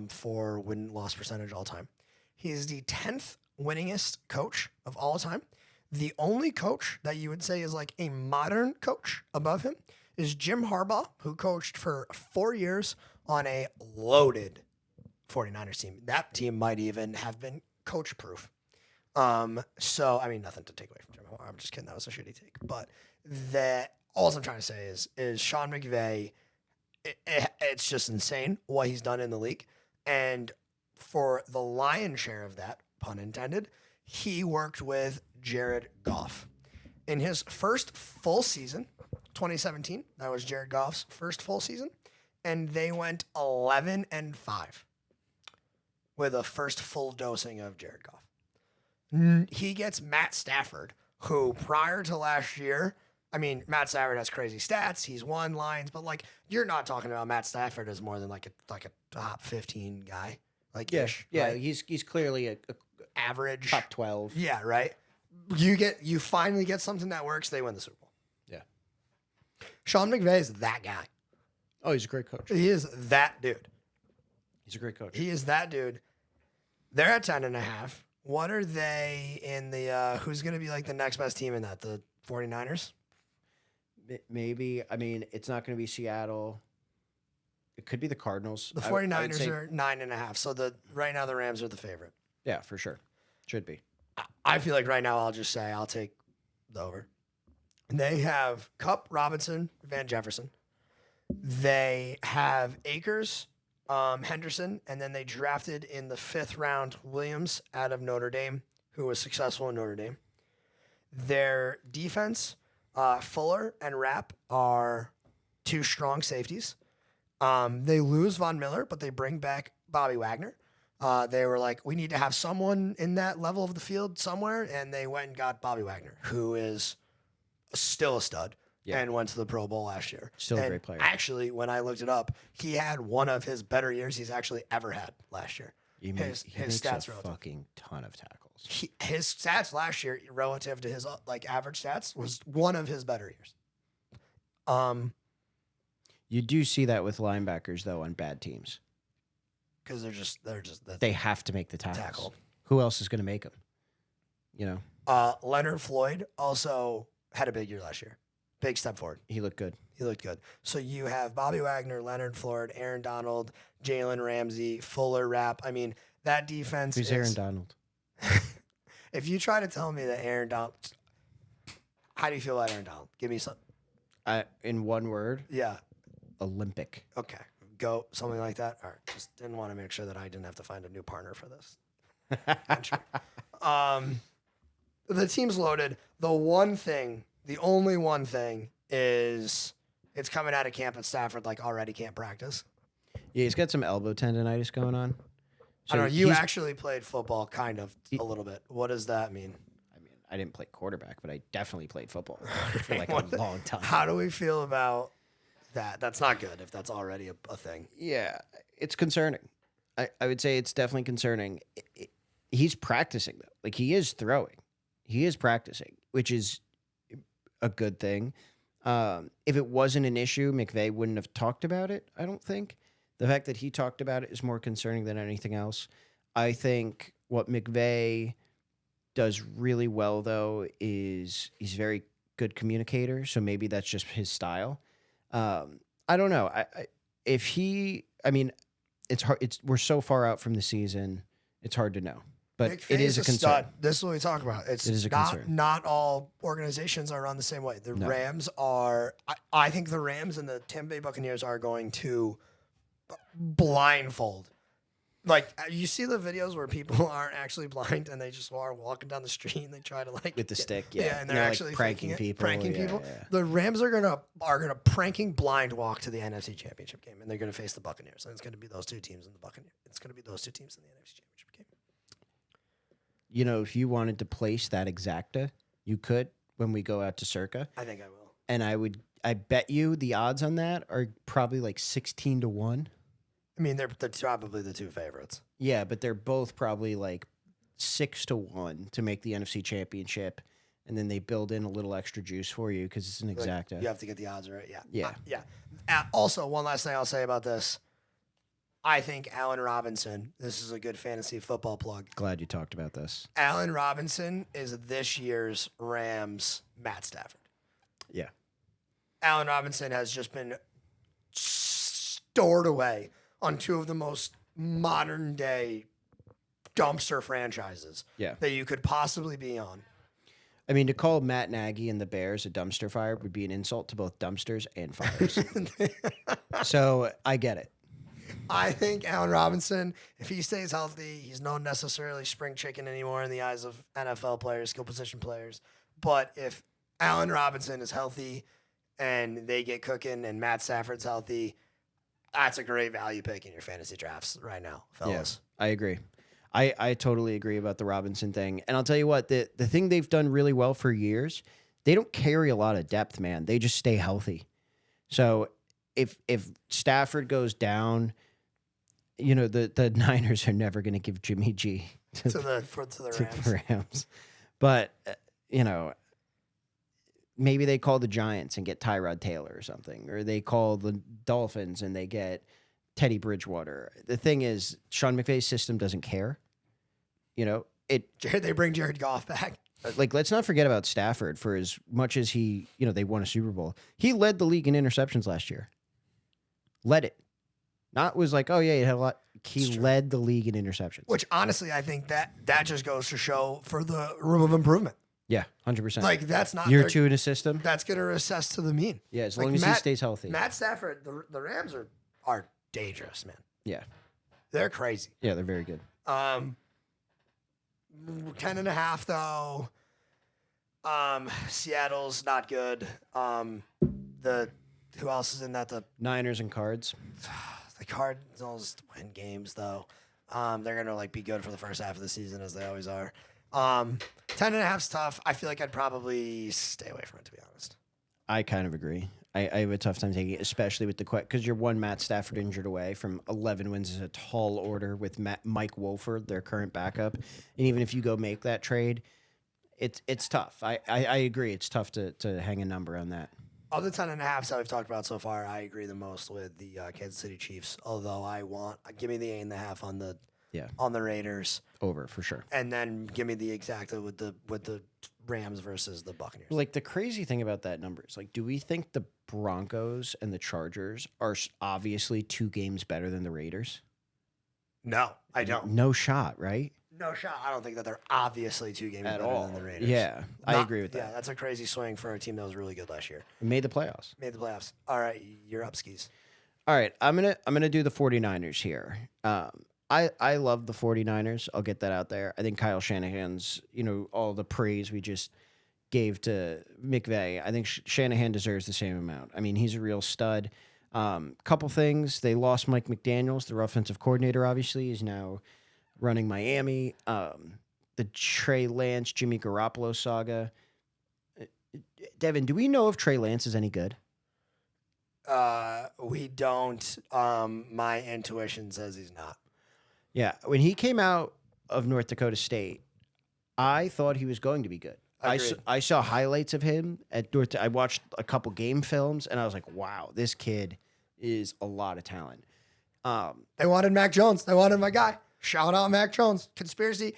for win-loss percentage all time. He's the 10th winningest coach of all time. The only coach that you would say is like a modern coach above him is Jim Harbaugh, who coached for 4 years on a loaded 49ers team. That team might even have been coach-proof. So, I mean, nothing to take away from Jim Harbaugh. I'm just kidding. That was a shitty take. But all I'm trying to say is Sean McVay, it's just insane what he's done in the league. And for the lion's share of that, pun intended, he worked with Jared Goff. In his first full season, 2017, that was Jared Goff's first full season, and they went 11-5 with a first full dosing of Jared Goff. He gets Matt Stafford, who prior to last year, I mean, Matt Stafford has crazy stats. He's won lines, but like you're not talking about Matt Stafford as more than like a top 15 guy. Like ish, Yeah, right? he's clearly a Average. top 12. Yeah, right. You finally get something that works, they win the Super Bowl. Yeah. Sean McVay is that guy. Oh, he's a great coach. He is that dude. He's a great coach. He is that dude. They're at 10.5. What are they in the who's gonna be like the next best team in that? The 49ers? Maybe. I mean, it's not going to be Seattle. It could be the Cardinals. The I would 49ers say- are 9.5. So right now the Rams are the favorite. Yeah, for sure. Should be. I feel like right now I'll just say I'll take the over. They have Kupp, Robinson, Van Jefferson. They have Akers, Henderson, and then they drafted in the 5th round Williams out of Notre Dame, who was successful in Notre Dame. Their defense, Fuller and Rapp are 2 strong safeties. They lose Von Miller, but they bring back Bobby Wagner. They were like, we need to have someone in that level of the field somewhere, and they went and got Bobby Wagner, who is still a stud and went to the Pro Bowl last year. Still a And great player. Actually, when I looked it up, he had one of his better years he's actually ever had last year. He His makes stats a relative. fucking ton of tackles. His stats last year relative to his like average stats was one of his better years. You do see that with linebackers though on bad teams. Because they're just They have to make the tackles. tackle. Who else is going to make them? You know, Leonard Floyd also had a big year last year. Big step forward. he looked good. He looked good. So you have Bobby Wagner, Leonard Floyd, Aaron Donald, Jalen Ramsey, Fuller, Rapp. I mean, that defense Who's is... Aaron Donald? If you try to tell me that Aaron Donald... How do you feel about Aaron Donald? Give me some... In one word, Yeah. Olympic. Okay. Go. Something like that. All right. Just didn't want to make sure that I didn't have to find a new partner for this. The team's loaded. The only one thing is it's coming out of camp at Stafford like already can't practice. Yeah, he's got some elbow tendonitis going on. I don't know. You he's- actually played football kind of a little bit. What does that mean? I mean, I didn't play quarterback, but I definitely played football for like What a long time. How do we feel about that? That's not good if that's already a thing. Yeah, it's concerning. I would say it's definitely concerning. He's practicing though. Like he is throwing. He is practicing, which is a good thing. If it wasn't an issue, McVay wouldn't have talked about it, I don't think. The fact that he talked about it is more concerning than anything else. I think what McVay does really well, though, is he's a very good communicator. So maybe that's just his style. I don't know. I mean, it's hard. We're so far out from the season. It's hard to know. But McVay it is a concern. stud. This is what we talk about. It is a concern. Not all organizations are run the same way. The No. Rams are. I think the Rams and the Tampa Bay Buccaneers are going to blindfold Like you see the videos where people aren't actually blind and they just are walking down the street and they try to like With the get- stick, yeah, yeah. and they're They're, like, actually pranking faking it, people, Pranking yeah, people. yeah. The Rams are gonna pranking blind walk to the NFC Championship game, and they're gonna face the Buccaneers, and it's gonna be those two teams in the Buccaneers. It's gonna be those two teams in the NFC Championship game. You know, if you wanted to place that exacta, you could when we go out to Circa. I think I will. And I bet you the odds on that are probably like 16-1. I mean, they're probably the two favorites. Yeah, but they're both probably like 6-1 to make the NFC Championship, and then they build in a little extra juice for you because it's an Like, exacta. you have to get the odds right. Yeah. Yeah. Yeah. Also, one last thing I'll say about this. I think Allen Robinson, this is a good fantasy football plug. Glad you talked about this. Allen Robinson is this year's Rams Matt Stafford. Yeah. Allen Robinson has just been stored away on two of the most modern day dumpster franchises Yeah. that you could possibly be on. I mean, to call Matt Nagy and the Bears a dumpster fire would be an insult to both dumpsters and fires. So I get it. I think Allen Robinson, if he stays healthy, he's not necessarily spring chicken anymore in the eyes of NFL players, skill position players. But if Allen Robinson is healthy and they get cooking and Matt Stafford's healthy, that's a great value pick in your fantasy drafts right now, fellas. Yeah, I agree. I totally agree about the Robinson thing. And I'll tell you what, the thing they've done really well for years, they don't carry a lot of depth, man. They just stay healthy. So if Stafford goes down, you know, the Niners are never going to give Jimmy G To the Rams. the Rams. But, you know, maybe they call the Giants and get Tyrod Taylor or something, or they call the Dolphins and they get Teddy Bridgewater. The thing is, Sean McVay's system doesn't care. You know, They bring Jared Goff back. like, let's not forget about Stafford. For as much as he, you know, they won a Super Bowl, he led the league in interceptions last year. Led it. Not was like, oh yeah, he had a lot. He led the league in interceptions. Which honestly, I think that just goes to show for the room of improvement. Yeah, 100%. Like that's not Year two in a system. That's going to recess to the mean. Yeah, as Like long as he Matt- stays healthy. Matt Stafford, the Rams are dangerous, man. Yeah, They're crazy. yeah, they're very good. 10.5 though. Seattle's not good. Who else is in that? The Niners and Cards. Cardinals win games though. They're gonna like be good for the first half of the season as they always are. 10.5's tough. I feel like I'd probably stay away from it, to be honest. I kind of agree. I have a tough time taking it, especially with the because you're one Matt Stafford injured away from 11 wins is a tall order with Mike Wolford, their current backup, and even if you go make that trade, it's tough. I agree. It's tough to hang a number on that. Of the 10.5s that we've talked about so far, I agree the most with the Kansas City Chiefs. Although give me the 8.5 on the Raiders, Over for sure. and then give me the exacta with the Rams versus the Buccaneers. Like the crazy thing about that number is like, do we think the Broncos and the Chargers are obviously 2 games better than the Raiders? No, I don't. No shot, right? No shot. I don't think that they're obviously 2 games At better all. than the Raiders. Yeah, I Not- agree with Yeah, that. that's a crazy swing for a team that was really good last year. We made the playoffs. Made the playoffs. All right, you're up, skis. All right, I'm gonna do the 49ers here. I love the 49ers. I'll get that out there. I think Kyle Shanahan's, you know, all the praise we just gave to McVay. I think Shanahan deserves the same amount. I mean, he's a real stud. Couple things. They lost Mike McDaniels, their offensive coordinator, obviously. He's now running Miami. The Trey Lance, Jimmy Garoppolo saga. Devin, do we know if Trey Lance is any good? We don't. My intuition says he's not. Yeah, when he came out of North Dakota State, I thought he was going to be good. Agreed. I saw highlights of him at North. I watched a couple game films, and I was like, "Wow, this kid is a lot of talent." They wanted Mac Jones. They wanted my guy. Shout out Mac Jones. Conspiracy.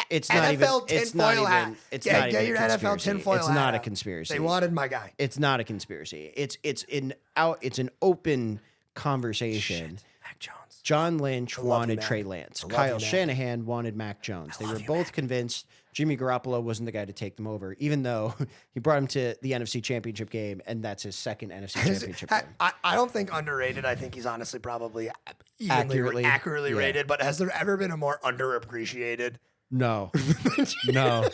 It's not even. NFL It's not tinfoil hat. even. It's Yeah, not get even your a NFL conspiracy. tinfoil It's hat not a out. conspiracy. They wanted my guy. It's not a conspiracy. It's an open conversation. Mac Jones. John Lynch love you, wanted Mac. Trey Lance. I love you, Kyle Mac. Shanahan wanted Mac Jones. They love were you, both Mac. convinced Jimmy Garoppolo wasn't the guy to take them over, even though he brought him to the NFC Championship game, and that's his second NFC Championship game. I don't think underrated. I think he's honestly probably accurately Yeah. rated. But has there ever been a more underappreciated? No, no,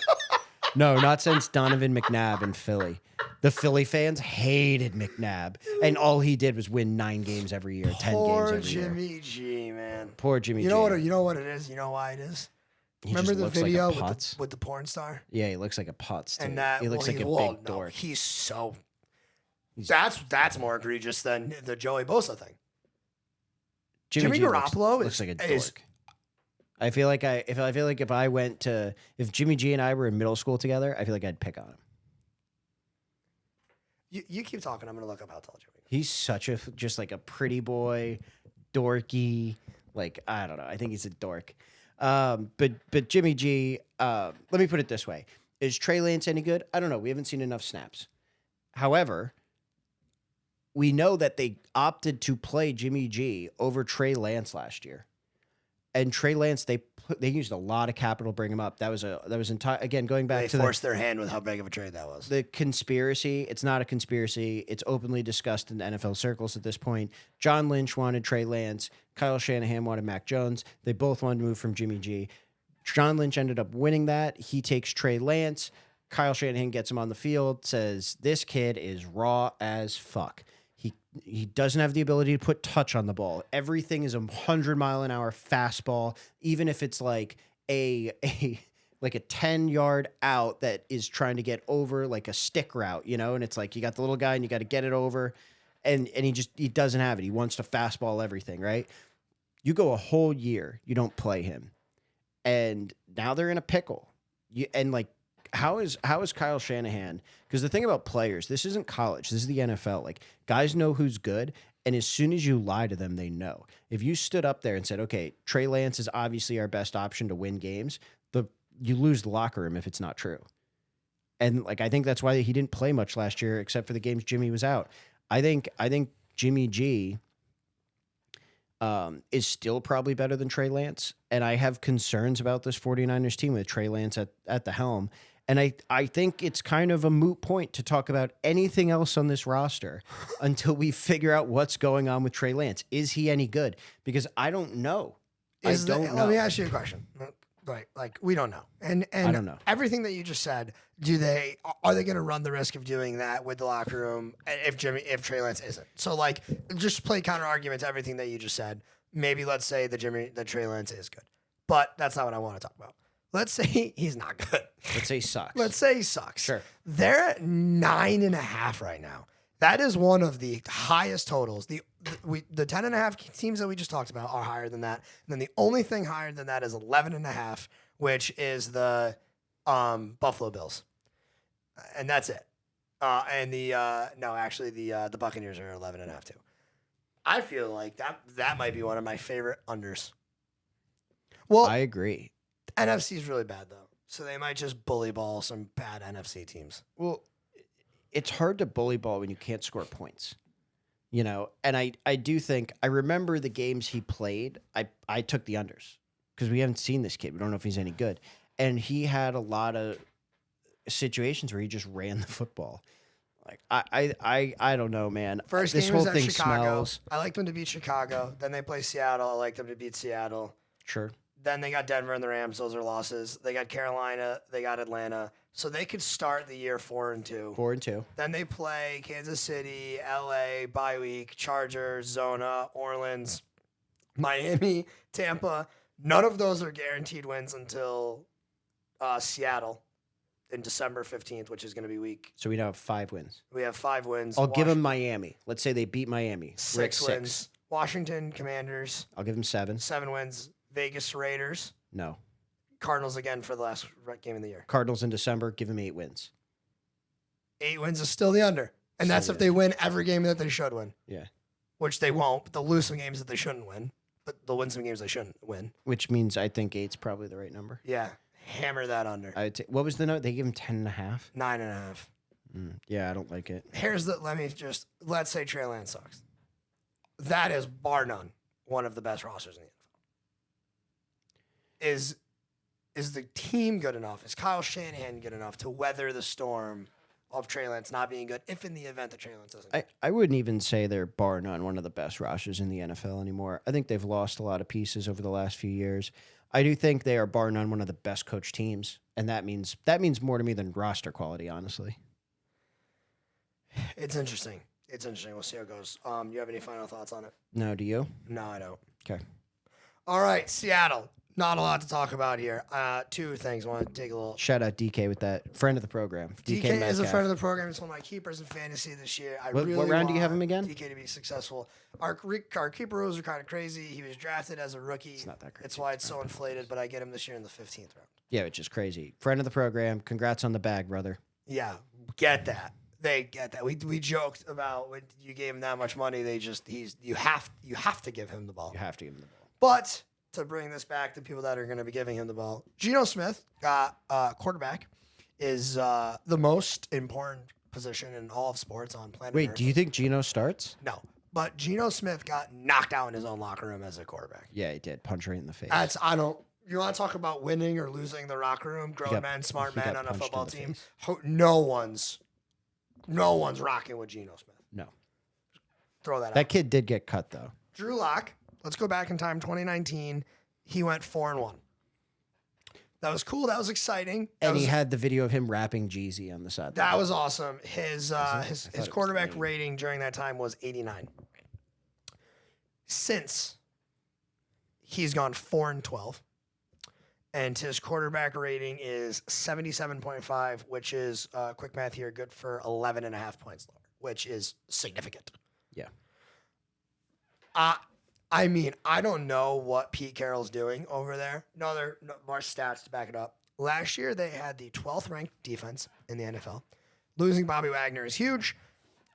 no, not since Donovan McNabb in Philly. The Philly fans hated McNabb, and all he did was win 9 games every year, 10 games Poor every year. Jimmy G, man. Poor Jimmy G. You know what it is? You know why it is? He Remember just the looks like a video putz. with the porn star? Yeah, he looks like a putz, too. And that He looks like a big dork. He's so. That's more egregious than the Joey Bosa thing. Jimmy G Garoppolo looks like a dork. is I feel like if Jimmy G and I were in middle school together, I feel like I'd pick on him. You keep talking. I'm gonna look up how tall Jimmy is. He's such just like a pretty boy, dorky. Like, I don't know. I think he's a dork. But Jimmy G. Let me put it this way: is Trey Lance any good? I don't know. We haven't seen enough snaps. However, we know that they opted to play Jimmy G over Trey Lance last year, and Trey Lance they used a lot of capital to bring him up. That was entire again going back They to forced their hand with how big of a trade that was. the conspiracy. It's not a conspiracy. It's openly discussed in NFL circles at this point. John Lynch wanted Trey Lance. Kyle Shanahan wanted Mac Jones. They both wanted to move from Jimmy G. John Lynch ended up winning that. He takes Trey Lance. Kyle Shanahan gets him on the field, says, this kid is raw as fuck. He doesn't have the ability to put touch on the ball. Everything is 100-mile-an-hour fastball, even if it's like a 10-yard out that is trying to get over like a stick route, you know? And it's like you got the little guy and you got to get it over, and he doesn't have it. He wants to fastball everything, right? You go a whole year, you don't play him, and now they're in a pickle. How is Kyle Shanahan? Because the thing about players, this isn't college. This is the NFL. Like, guys know who's good, and as soon as you lie to them, they know. If you stood up there and said, okay, Trey Lance is obviously our best option to win games, you lose the locker room if it's not true. And like, I think that's why he didn't play much last year, except for the games Jimmy was out. I think Jimmy G is still probably better than Trey Lance, and I have concerns about this 49ers team with Trey Lance at the helm. And I think it's kind of a moot point to talk about anything else on this roster until we figure out what's going on with Trey Lance. Is he any good? Because I don't know. Let me ask you a question. Right, like we don't know, and I don't know. Everything that you just said. Are they going to run the risk of doing that with the locker room if Trey Lance isn't? So like, just play counter argument to everything that you just said. Maybe let's say that Trey Lance is good, but that's not what I want to talk about. Let's say he's not good. Let's say he sucks. Let's say he sucks. Sure. They're at 9.5 right now. That is one of the highest totals. The 10.5 teams that we just talked about are higher than that. And then the only thing higher than that is 11.5, which is the Buffalo Bills. And that's it. The Buccaneers are 11.5 too. I feel like that might be one of my favorite unders. Well, I agree. NFC is really bad though, so they might just bully ball some bad NFC teams. Well, it's hard to bully ball when you can't score points, you know. And I do think I remember the games he played. I took the unders because we haven't seen this kid. We don't know if he's any good, and he had a lot of situations where he just ran the football. Like I don't know, man. First this game whole was at thing Chicago. smells. I like them to beat Chicago. Then they play Seattle. I like them to beat Seattle. Sure. Then they got Denver and the Rams. Those are losses. They got Carolina. They got Atlanta. So they could start the year 4-2. 4-2. Then they play Kansas City, LA, bye week, Chargers, Zona, Orleans, Miami, Tampa. None of those are guaranteed wins until Seattle in December 15th, which is going to be week. So we now have 5 wins. We have 5 wins. I'll give him Miami. Let's say they beat Miami. We're at 6 wins. Washington Commanders. I'll give him 7. 7 wins. Vegas Raiders. No. Cardinals again for the last game of the year. Cardinals in December. Give him 8 wins. 8 wins is still the under. And Still that's the if they win every game that they should win. Yeah. Which they won't. But they'll lose some games that they shouldn't win. But they'll win some games they shouldn't win. Which means I think 8's probably the right number. Yeah. Hammer that under. What was the note? They gave him 10.5. 9.5. Yeah, I don't like it. Let's say Trey Lance sucks. That is bar none one of the best rosters in the NFL. Is the team good enough? Is Kyle Shanahan good enough to weather the storm of Trey Lance not being good if in the event that Trey Lance doesn't. I wouldn't even say they're bar none one of the best rosters in the NFL anymore. I think they've lost a lot of pieces over the last few years. I do think they are bar none one of the best coach teams, and that means more to me than roster quality, honestly. It's interesting. It's interesting. We'll see how it goes. You have any final thoughts on it? No, do you? No, I don't. Okay. All right, Seattle. Not a lot to talk about here. Two things. I want to take a little. Shout out DK with that friend of the program. DK is a Metcalf. friend of the program. He's one of my keepers in fantasy this year. I What really round do you have want him again? DK to be successful. Our keeper rules are kind of crazy. He was drafted as a rookie. It's not that crazy. That's why it's so inflated. But I get him this year in the 15th round. Yeah, which is crazy. Friend of the program. Congrats on the bag, brother. Yeah, get that. They get that. We joked about when you gave him that much money. You have to give him the ball. You have to give him the ball. But to bring this back to people that are going to be giving him the ball, Geno Smith, quarterback, is the most important position in all of sports on planet Wait, Earth. do you think Geno starts? No, but Geno Smith got knocked out in his own locker room as a quarterback. Yeah, he did. Punch right in the face. You want to talk about winning or losing the locker room? Grown men, smart he men got on a punched in football the team. face. No one's rocking with Geno Smith. No. Throw that out. That kid did get cut, though. Drew Lock, let's go back in time, 2019. He went 4-1. That was cool. That was exciting. And he had the video of him rapping Jeezy on the side. That was awesome. His it was quarterback lame. rating during that time was 89. Since he's gone 4-12, and his quarterback rating is 77.5, which is quick math here, good for 11 and a half points lower, which is significant. Yeah. I mean, I don't know what Pete Carroll's doing over there. No more stats to back it up. Last year, they had the 12th ranked defense in the NFL. Losing Bobby Wagner is huge.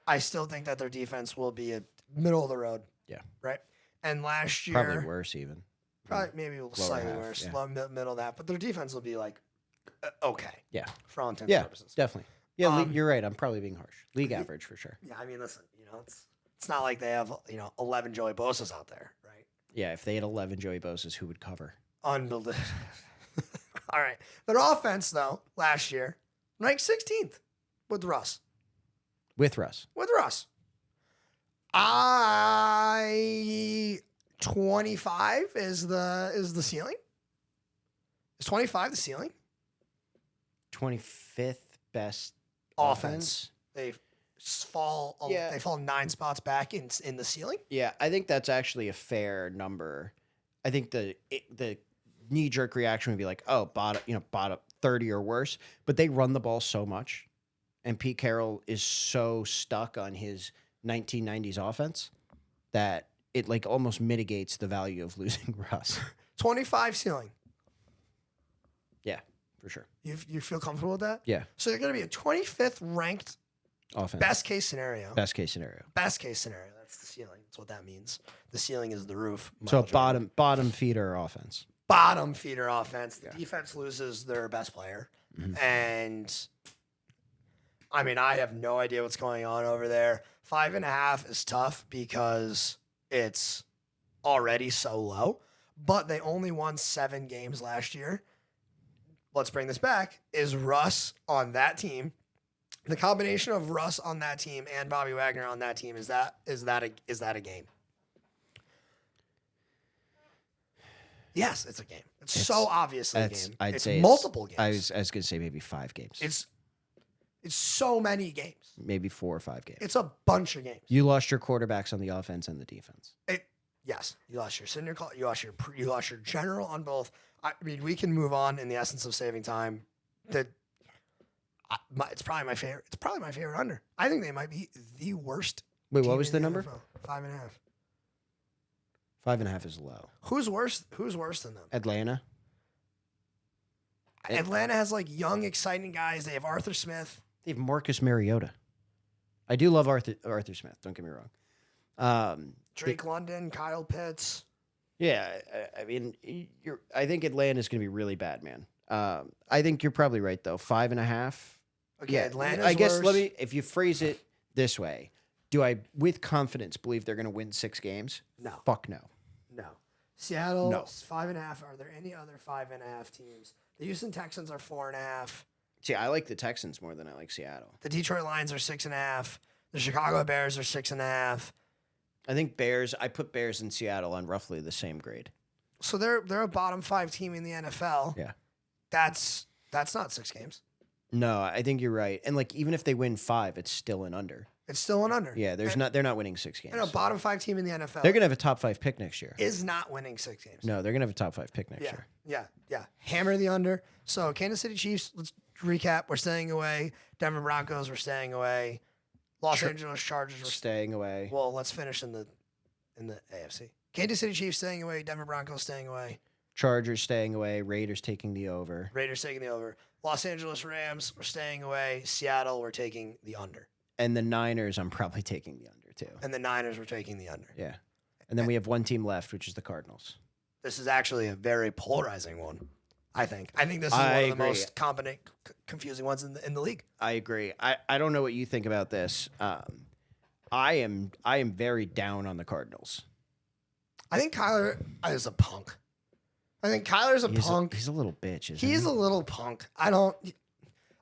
I still think that their defense will be a middle of the road. Yeah. Right? And last year, Probably worse, even. probably maybe slightly half, worse, yeah. middle of that. But their defense will be like, okay. Yeah. For all intents and Yeah, purposes. definitely. Yeah, Um, you're right. I'm probably being harsh. League average for sure. Yeah, I mean, listen, it's not like they have, 11 Joey Bosa's out there, right? Yeah, if they had 11 Joey Bosa's, who would cover? Unbelievable. All right. Their offense, though, last year, ranked 16th with Russ. With Russ. 25 is the ceiling? Is 25 the ceiling? 25th best Offense. They fall Yeah. they fall 9 spots back in the ceiling. Yeah, I think that's actually a fair number. I think the knee jerk reaction would be like, oh, bottom 30 or worse. But they run the ball so much, and Pete Carroll is so stuck on his 1990s offense that it like almost mitigates the value of losing Russ. 25 ceiling. Yeah, for sure. You feel comfortable with that? Yeah, So they're going to be a 25th ranked offense. best case scenario. Best case scenario. Best case scenario. That's the ceiling. That's what that means. The ceiling is the roof. So Michael Jordan. bottom feeder offense. Bottom feeder offense. The Yeah. defense loses their best player. Mhm. And I mean, I have no idea what's going on over there. 5.5 is tough because it's already so low, but they only won 7 games last year. Let's bring this back. Is Russ on that team? The combination of Russ on that team and Bobby Wagner on that team, is that a game? Yes, it's a game. It's so obviously a game. I'd It's say multiple games. I was gonna say maybe 5 games. It's so many games. Maybe 4 or 5 games. It's a bunch of games. You lost your quarterbacks on the offense and the defense. Yes, you lost your senior call. You lost your general on both. I mean, we can move on in the essence of saving time. It's probably my favorite. It's probably my favorite under. I think they might be the worst. Wait, team what was in the number? NFL. 5.5. 5.5 is low. Who's worse? Who's worse than them? Atlanta. Atlanta has like young, exciting guys. They have Arthur Smith. They have Marcus Mariota. I do love Arthur Smith. Don't get me wrong. Drake London, Kyle Pitts. Yeah, I mean, I think Atlanta's going to be really bad, man. I think you're probably right though. 5.5. Okay, Atlanta's I guess worse. if you phrase it this way, do I with confidence believe they're going to win 6 games? No. Fuck no. No. Seattle, No. 5.5. Are there any other 5.5 teams? The Houston Texans are 4.5. See, I like the Texans more than I like Seattle. The Detroit Lions are 6.5. The Chicago Bears are 6.5. I think Bears. I put Bears and Seattle on roughly the same grade. So they're a bottom 5 team in the NFL. Yeah. That's not 6 games. No, I think you're right. And like even if they win 5, it's still an under. It's still an under. Yeah, they're not winning 6 games. And a bottom 5 team in the NFL They're gonna have a top 5 pick next year. is not winning 6 games. No, they're gonna have a top 5 pick next Yeah, year. yeah. Hammer the under. So Kansas City Chiefs, let's recap. We're staying away. Denver Broncos, we're staying away. Los Angeles Chargers, we're Staying away. well, let's finish in the AFC. Kansas City Chiefs staying away. Denver Broncos staying away. Chargers staying away. Raiders taking the over. Raiders taking the over. Los Angeles Rams, we're staying away. Seattle, we're taking the under. And the Niners, I'm probably taking the under too. And the Niners, we're taking the under. Yeah. And then we have one team left, which is the Cardinals. This is actually a very polarizing one, I think. I think this is I one of the agree. most competent, confusing ones in the league. I agree. I don't know what you think about this. I am very down on the Cardinals. I think Kyler is a punk. I think Kyler's a punk. He's a little bitch, isn't He's he? a little punk. I don't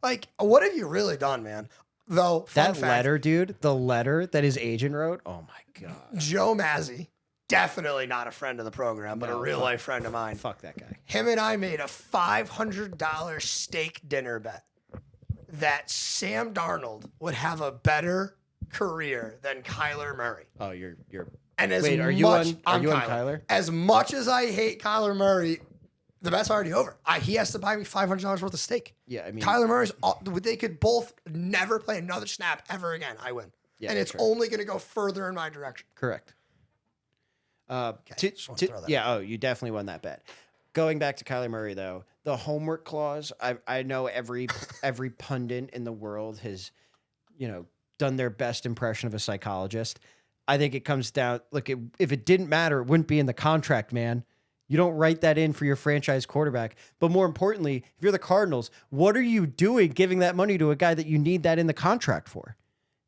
like. What have you really done, man? Though fun That fact, letter, dude, the letter that his agent wrote. Oh my god. Joe Mazzy, definitely not a friend of the program, but No, a real life friend of mine. Fuck that guy. Him and I made a $500 steak dinner bet that Sam Darnold would have a better career than Kyler Murray. Oh, you're. And as Wait, are much, you on I'm Kyler? As much as I hate Kyler Murray, the bet's already over. He has to buy me $500 worth of steak. Yeah, I mean, Kyler Murray's. They could both never play another snap ever again. I win, Yeah, and it's true. only going to go further in my direction. correct. Just wanna throw that Yeah. Oh, you definitely won that bet. Going back to Kyler Murray though, the homework clause. I know every pundit in the world has, done their best impression of a psychologist. I think it comes down. Look, if it didn't matter, it wouldn't be in the contract, man. You don't write that in for your franchise quarterback. But more importantly, if you're the Cardinals, what are you doing giving that money to a guy that you need that in the contract for?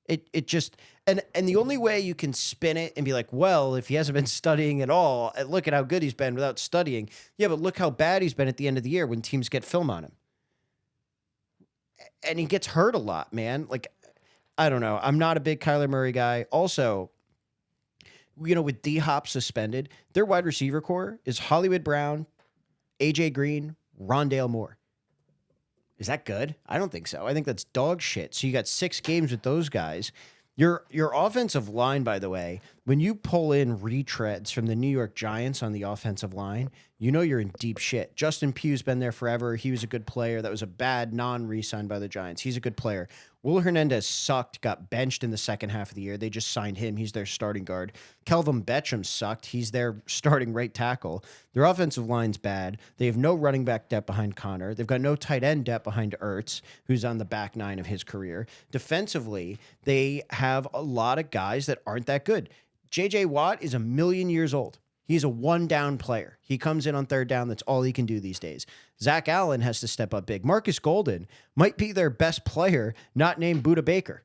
It just and the only way you can spin it and be like, well, if he hasn't been studying at all, and look at how good he's been without studying. Yeah, but look how bad he's been at the end of the year when teams get film on him. And he gets hurt a lot, man. Like, I don't know. I'm not a big Kyler Murray guy. Also, with D-Hop suspended, their wide receiver core is Hollywood Brown, AJ Green, Rondale Moore. Is that good? I don't think so. I think that's dog shit. So you got 6 games with those guys. Your offensive line, by the way, when you pull in retreads from the New York Giants on the offensive line, you're in deep shit. Justin Pugh's been there forever. He was a good player. That was a bad non-re-sign by the Giants. He's a good player. Will Hernandez sucked, got benched in the second half of the year. They just signed him. He's their starting guard. Kelvin Betcham sucked. He's their starting right tackle. Their offensive line's bad. They have no running back depth behind Connor. They've got no tight end depth behind Ertz, who's on the back 9 of his career. Defensively, they have a lot of guys that aren't that good. J.J. Watt is 1,000,000 years old. He's a one-down player. He comes in on third down. That's all he can do these days. Zach Allen has to step up big. Marcus Golden might be their best player, not named Buda Baker.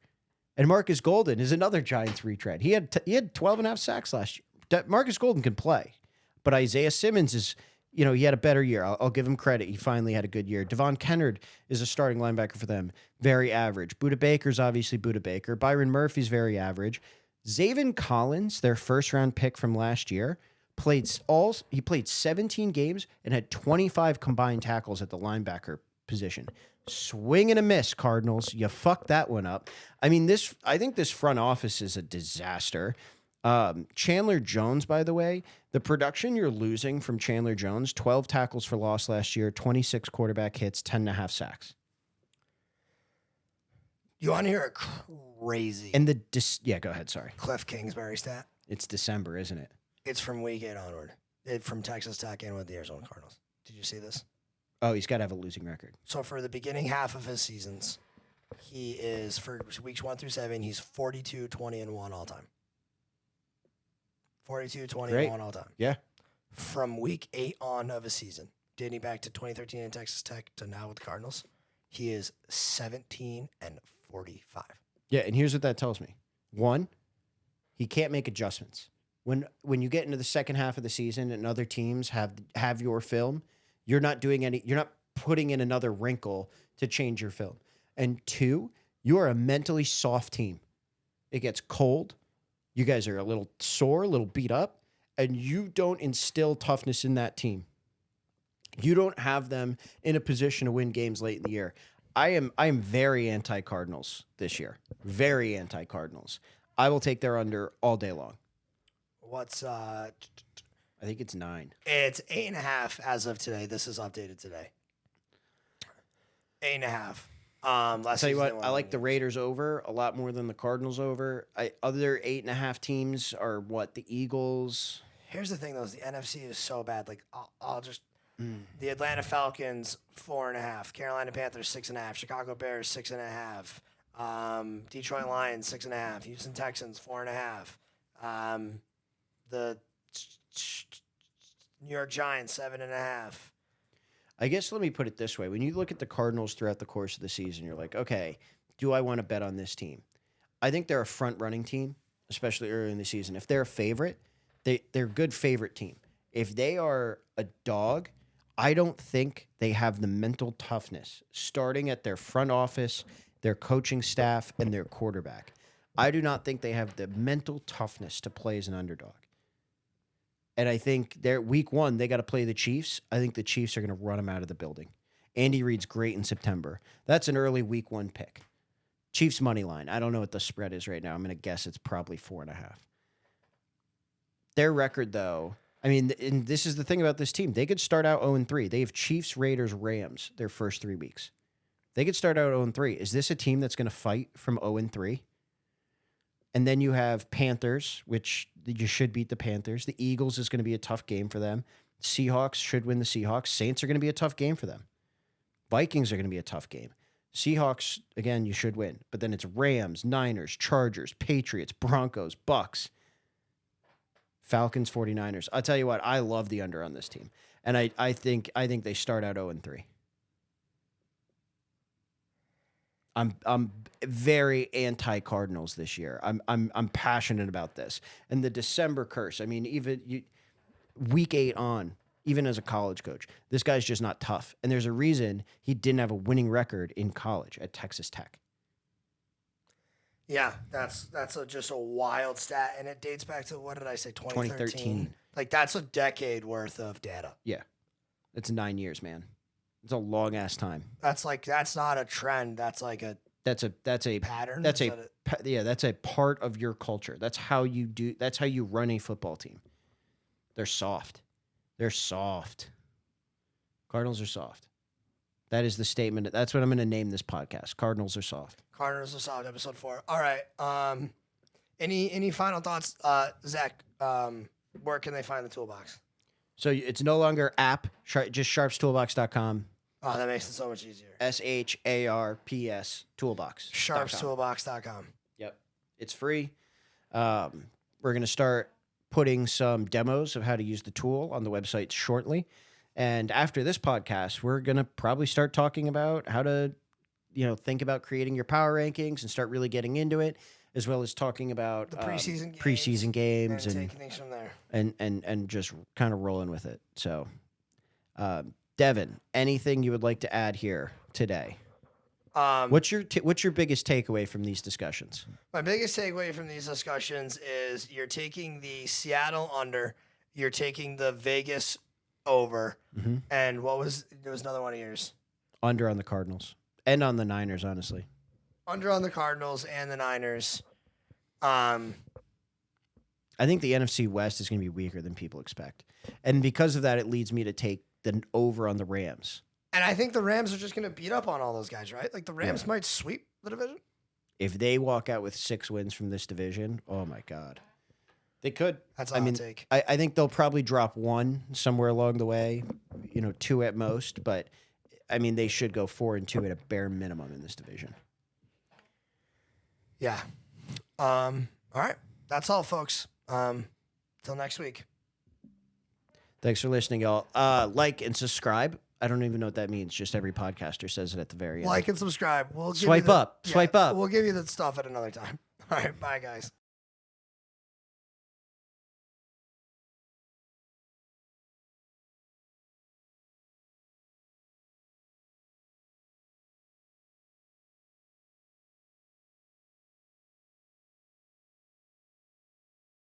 And Marcus Golden is another Giants retread. He had 12 and a half sacks last year. Marcus Golden can play. But Isaiah Simmons is, he had a better year. I'll give him credit. He finally had a good year. Devon Kennard is a starting linebacker for them. Very average. Buda Baker's obviously Buda Baker. Byron Murphy's very average. Zaven Collins, their first-round pick from last year, played 17 games and had 25 combined tackles at the linebacker position. Swing and a miss, Cardinals. You fucked that one up. I mean, I think this front office is a disaster. Chandler Jones, by the way, the production you're losing from Chandler Jones, 12 tackles for loss last year, 26 quarterback hits, 10.5 sacks. You want to hear a crazy And go ahead, sorry. Cliff Kingsbury stat? It's December, isn't it? It's from week 8 onward. From Texas Tech and with the Arizona Cardinals. Did you see this? Oh, he's got to have a losing record. So for the beginning half of his seasons, he is, for weeks 1 through 7, he's 42, 20, and 1 all time. 42, 20, Great. and 1 all time. Yeah. From week 8 on of a season, dating back to 2013 in Texas Tech to now with the Cardinals, he is 17 and 45. Yeah, and here's what that tells me. 1, he can't make adjustments. When you get into the second half of the season and other teams have your film, you're not putting in another wrinkle to change your film. And two, you are a mentally soft team. It gets cold. You guys are a little sore, a little beat up, and you don't instill toughness in that team. You don't have them in a position to win games late in the year. I am very anti-Cardinals this year. Very anti-Cardinals. I will take their under all day long. What's I think it's 9. It's 8.5 as of today. This is updated today. 8.5. I'll Last tell you season they what, won I like one the game. Raiders over a lot more than the Cardinals over. Other 8.5 teams are what? The Eagles. Here's the thing, though: is the NFC is so bad. Like, I'll just the Atlanta Falcons 4.5, Carolina Panthers 6.5, Chicago Bears 6.5, Detroit Lions 6.5, Houston Texans 4.5, the New York Giants 7.5. I guess let me put it this way. When you look at the Cardinals throughout the course of the season, you're like, okay, do I want to bet on this team? I think they're a front-running team, especially early in the season. If they're a favorite, they're a good favorite team. If they are a dog, I don't think they have the mental toughness, starting at their front office, their coaching staff, and their quarterback. I do not think they have the mental toughness to play as an underdog. And I think they're week 1, they got to play the Chiefs. I think the Chiefs are going to run them out of the building. Andy Reid's great in September. That's an early week 1 pick. Chiefs money line. I don't know what the spread is right now. I'm going to guess it's probably 4.5. Their record, though, I mean, and this is the thing about this team. They could start out 0-3. They have Chiefs, Raiders, Rams their first 3 weeks. They could start out 0-3. Is this a team that's going to fight from 0-3? And then you have Panthers, which you should beat the Panthers. The Eagles is going to be a tough game for them. Seahawks should win the Seahawks. Saints are going to be a tough game for them. Vikings are going to be a tough game. Seahawks, again, you should win. But then it's Rams, Niners, Chargers, Patriots, Broncos, Bucks, Falcons, 49ers. I'll tell you what, I love the under on this team. And I think they start out 0-3. I'm very anti-Cardinals this year. I'm passionate about this. And the December curse. I mean, week 8 on, even as a college coach, this guy's just not tough. And there's a reason he didn't have a winning record in college at Texas Tech. Yeah, that's just a wild stat, and it dates back to, what did I say, 2013? 2013. Like, that's a decade worth of data. Yeah, it's 9 years, man. It's a long ass time. That's not a trend. That's like a That's a pattern. that's Is a that that's a part of your culture. That's how you run a football team. They're soft. They're soft. Cardinals are soft. That is the statement. That's what I'm going to name this podcast. Cardinals are soft. Cardinals are solid, episode 4. All right. Any final thoughts, Zach? Where can they find the toolbox? So it's no longer app, just sharpstoolbox.com. Oh, that makes it so much easier. SHARPS toolbox. Sharpstoolbox.com. Yep. It's free. We're going to start putting some demos of how to use the tool on the website shortly. And after this podcast, we're going to probably start talking about how to, think about creating your power rankings and start really getting into it, as well as talking about The preseason games. preseason games And and taking things from there. and just kind of rolling with it. So, Devin, anything you would like to add here today? What's your biggest takeaway from these discussions? My biggest takeaway from these discussions is you're taking the Seattle under, you're taking the Vegas over, and there was another one of yours. Under on the Cardinals and on the Niners, honestly. Under on the Cardinals and the Niners. I think the NFC West is going to be weaker than people expect. And because of that, it leads me to take the over on the Rams. And I think the Rams are just going to beat up on all those guys, right? Like, the Rams might sweep the division. If they walk out with 6 wins from this division, oh my God. They could. That's all I'll take. I think they'll probably drop 1 somewhere along the way, 2 at most. But, they should go 4-2 at a bare minimum in this division. Yeah. All right. That's all, folks. Till next week. Thanks for listening, y'all. Like and subscribe. I don't even know what that means. Just every podcaster says it at the very end. Like and subscribe. We'll give Swipe you up. Swipe up. We'll give you the stuff at another time. All right. Bye, guys.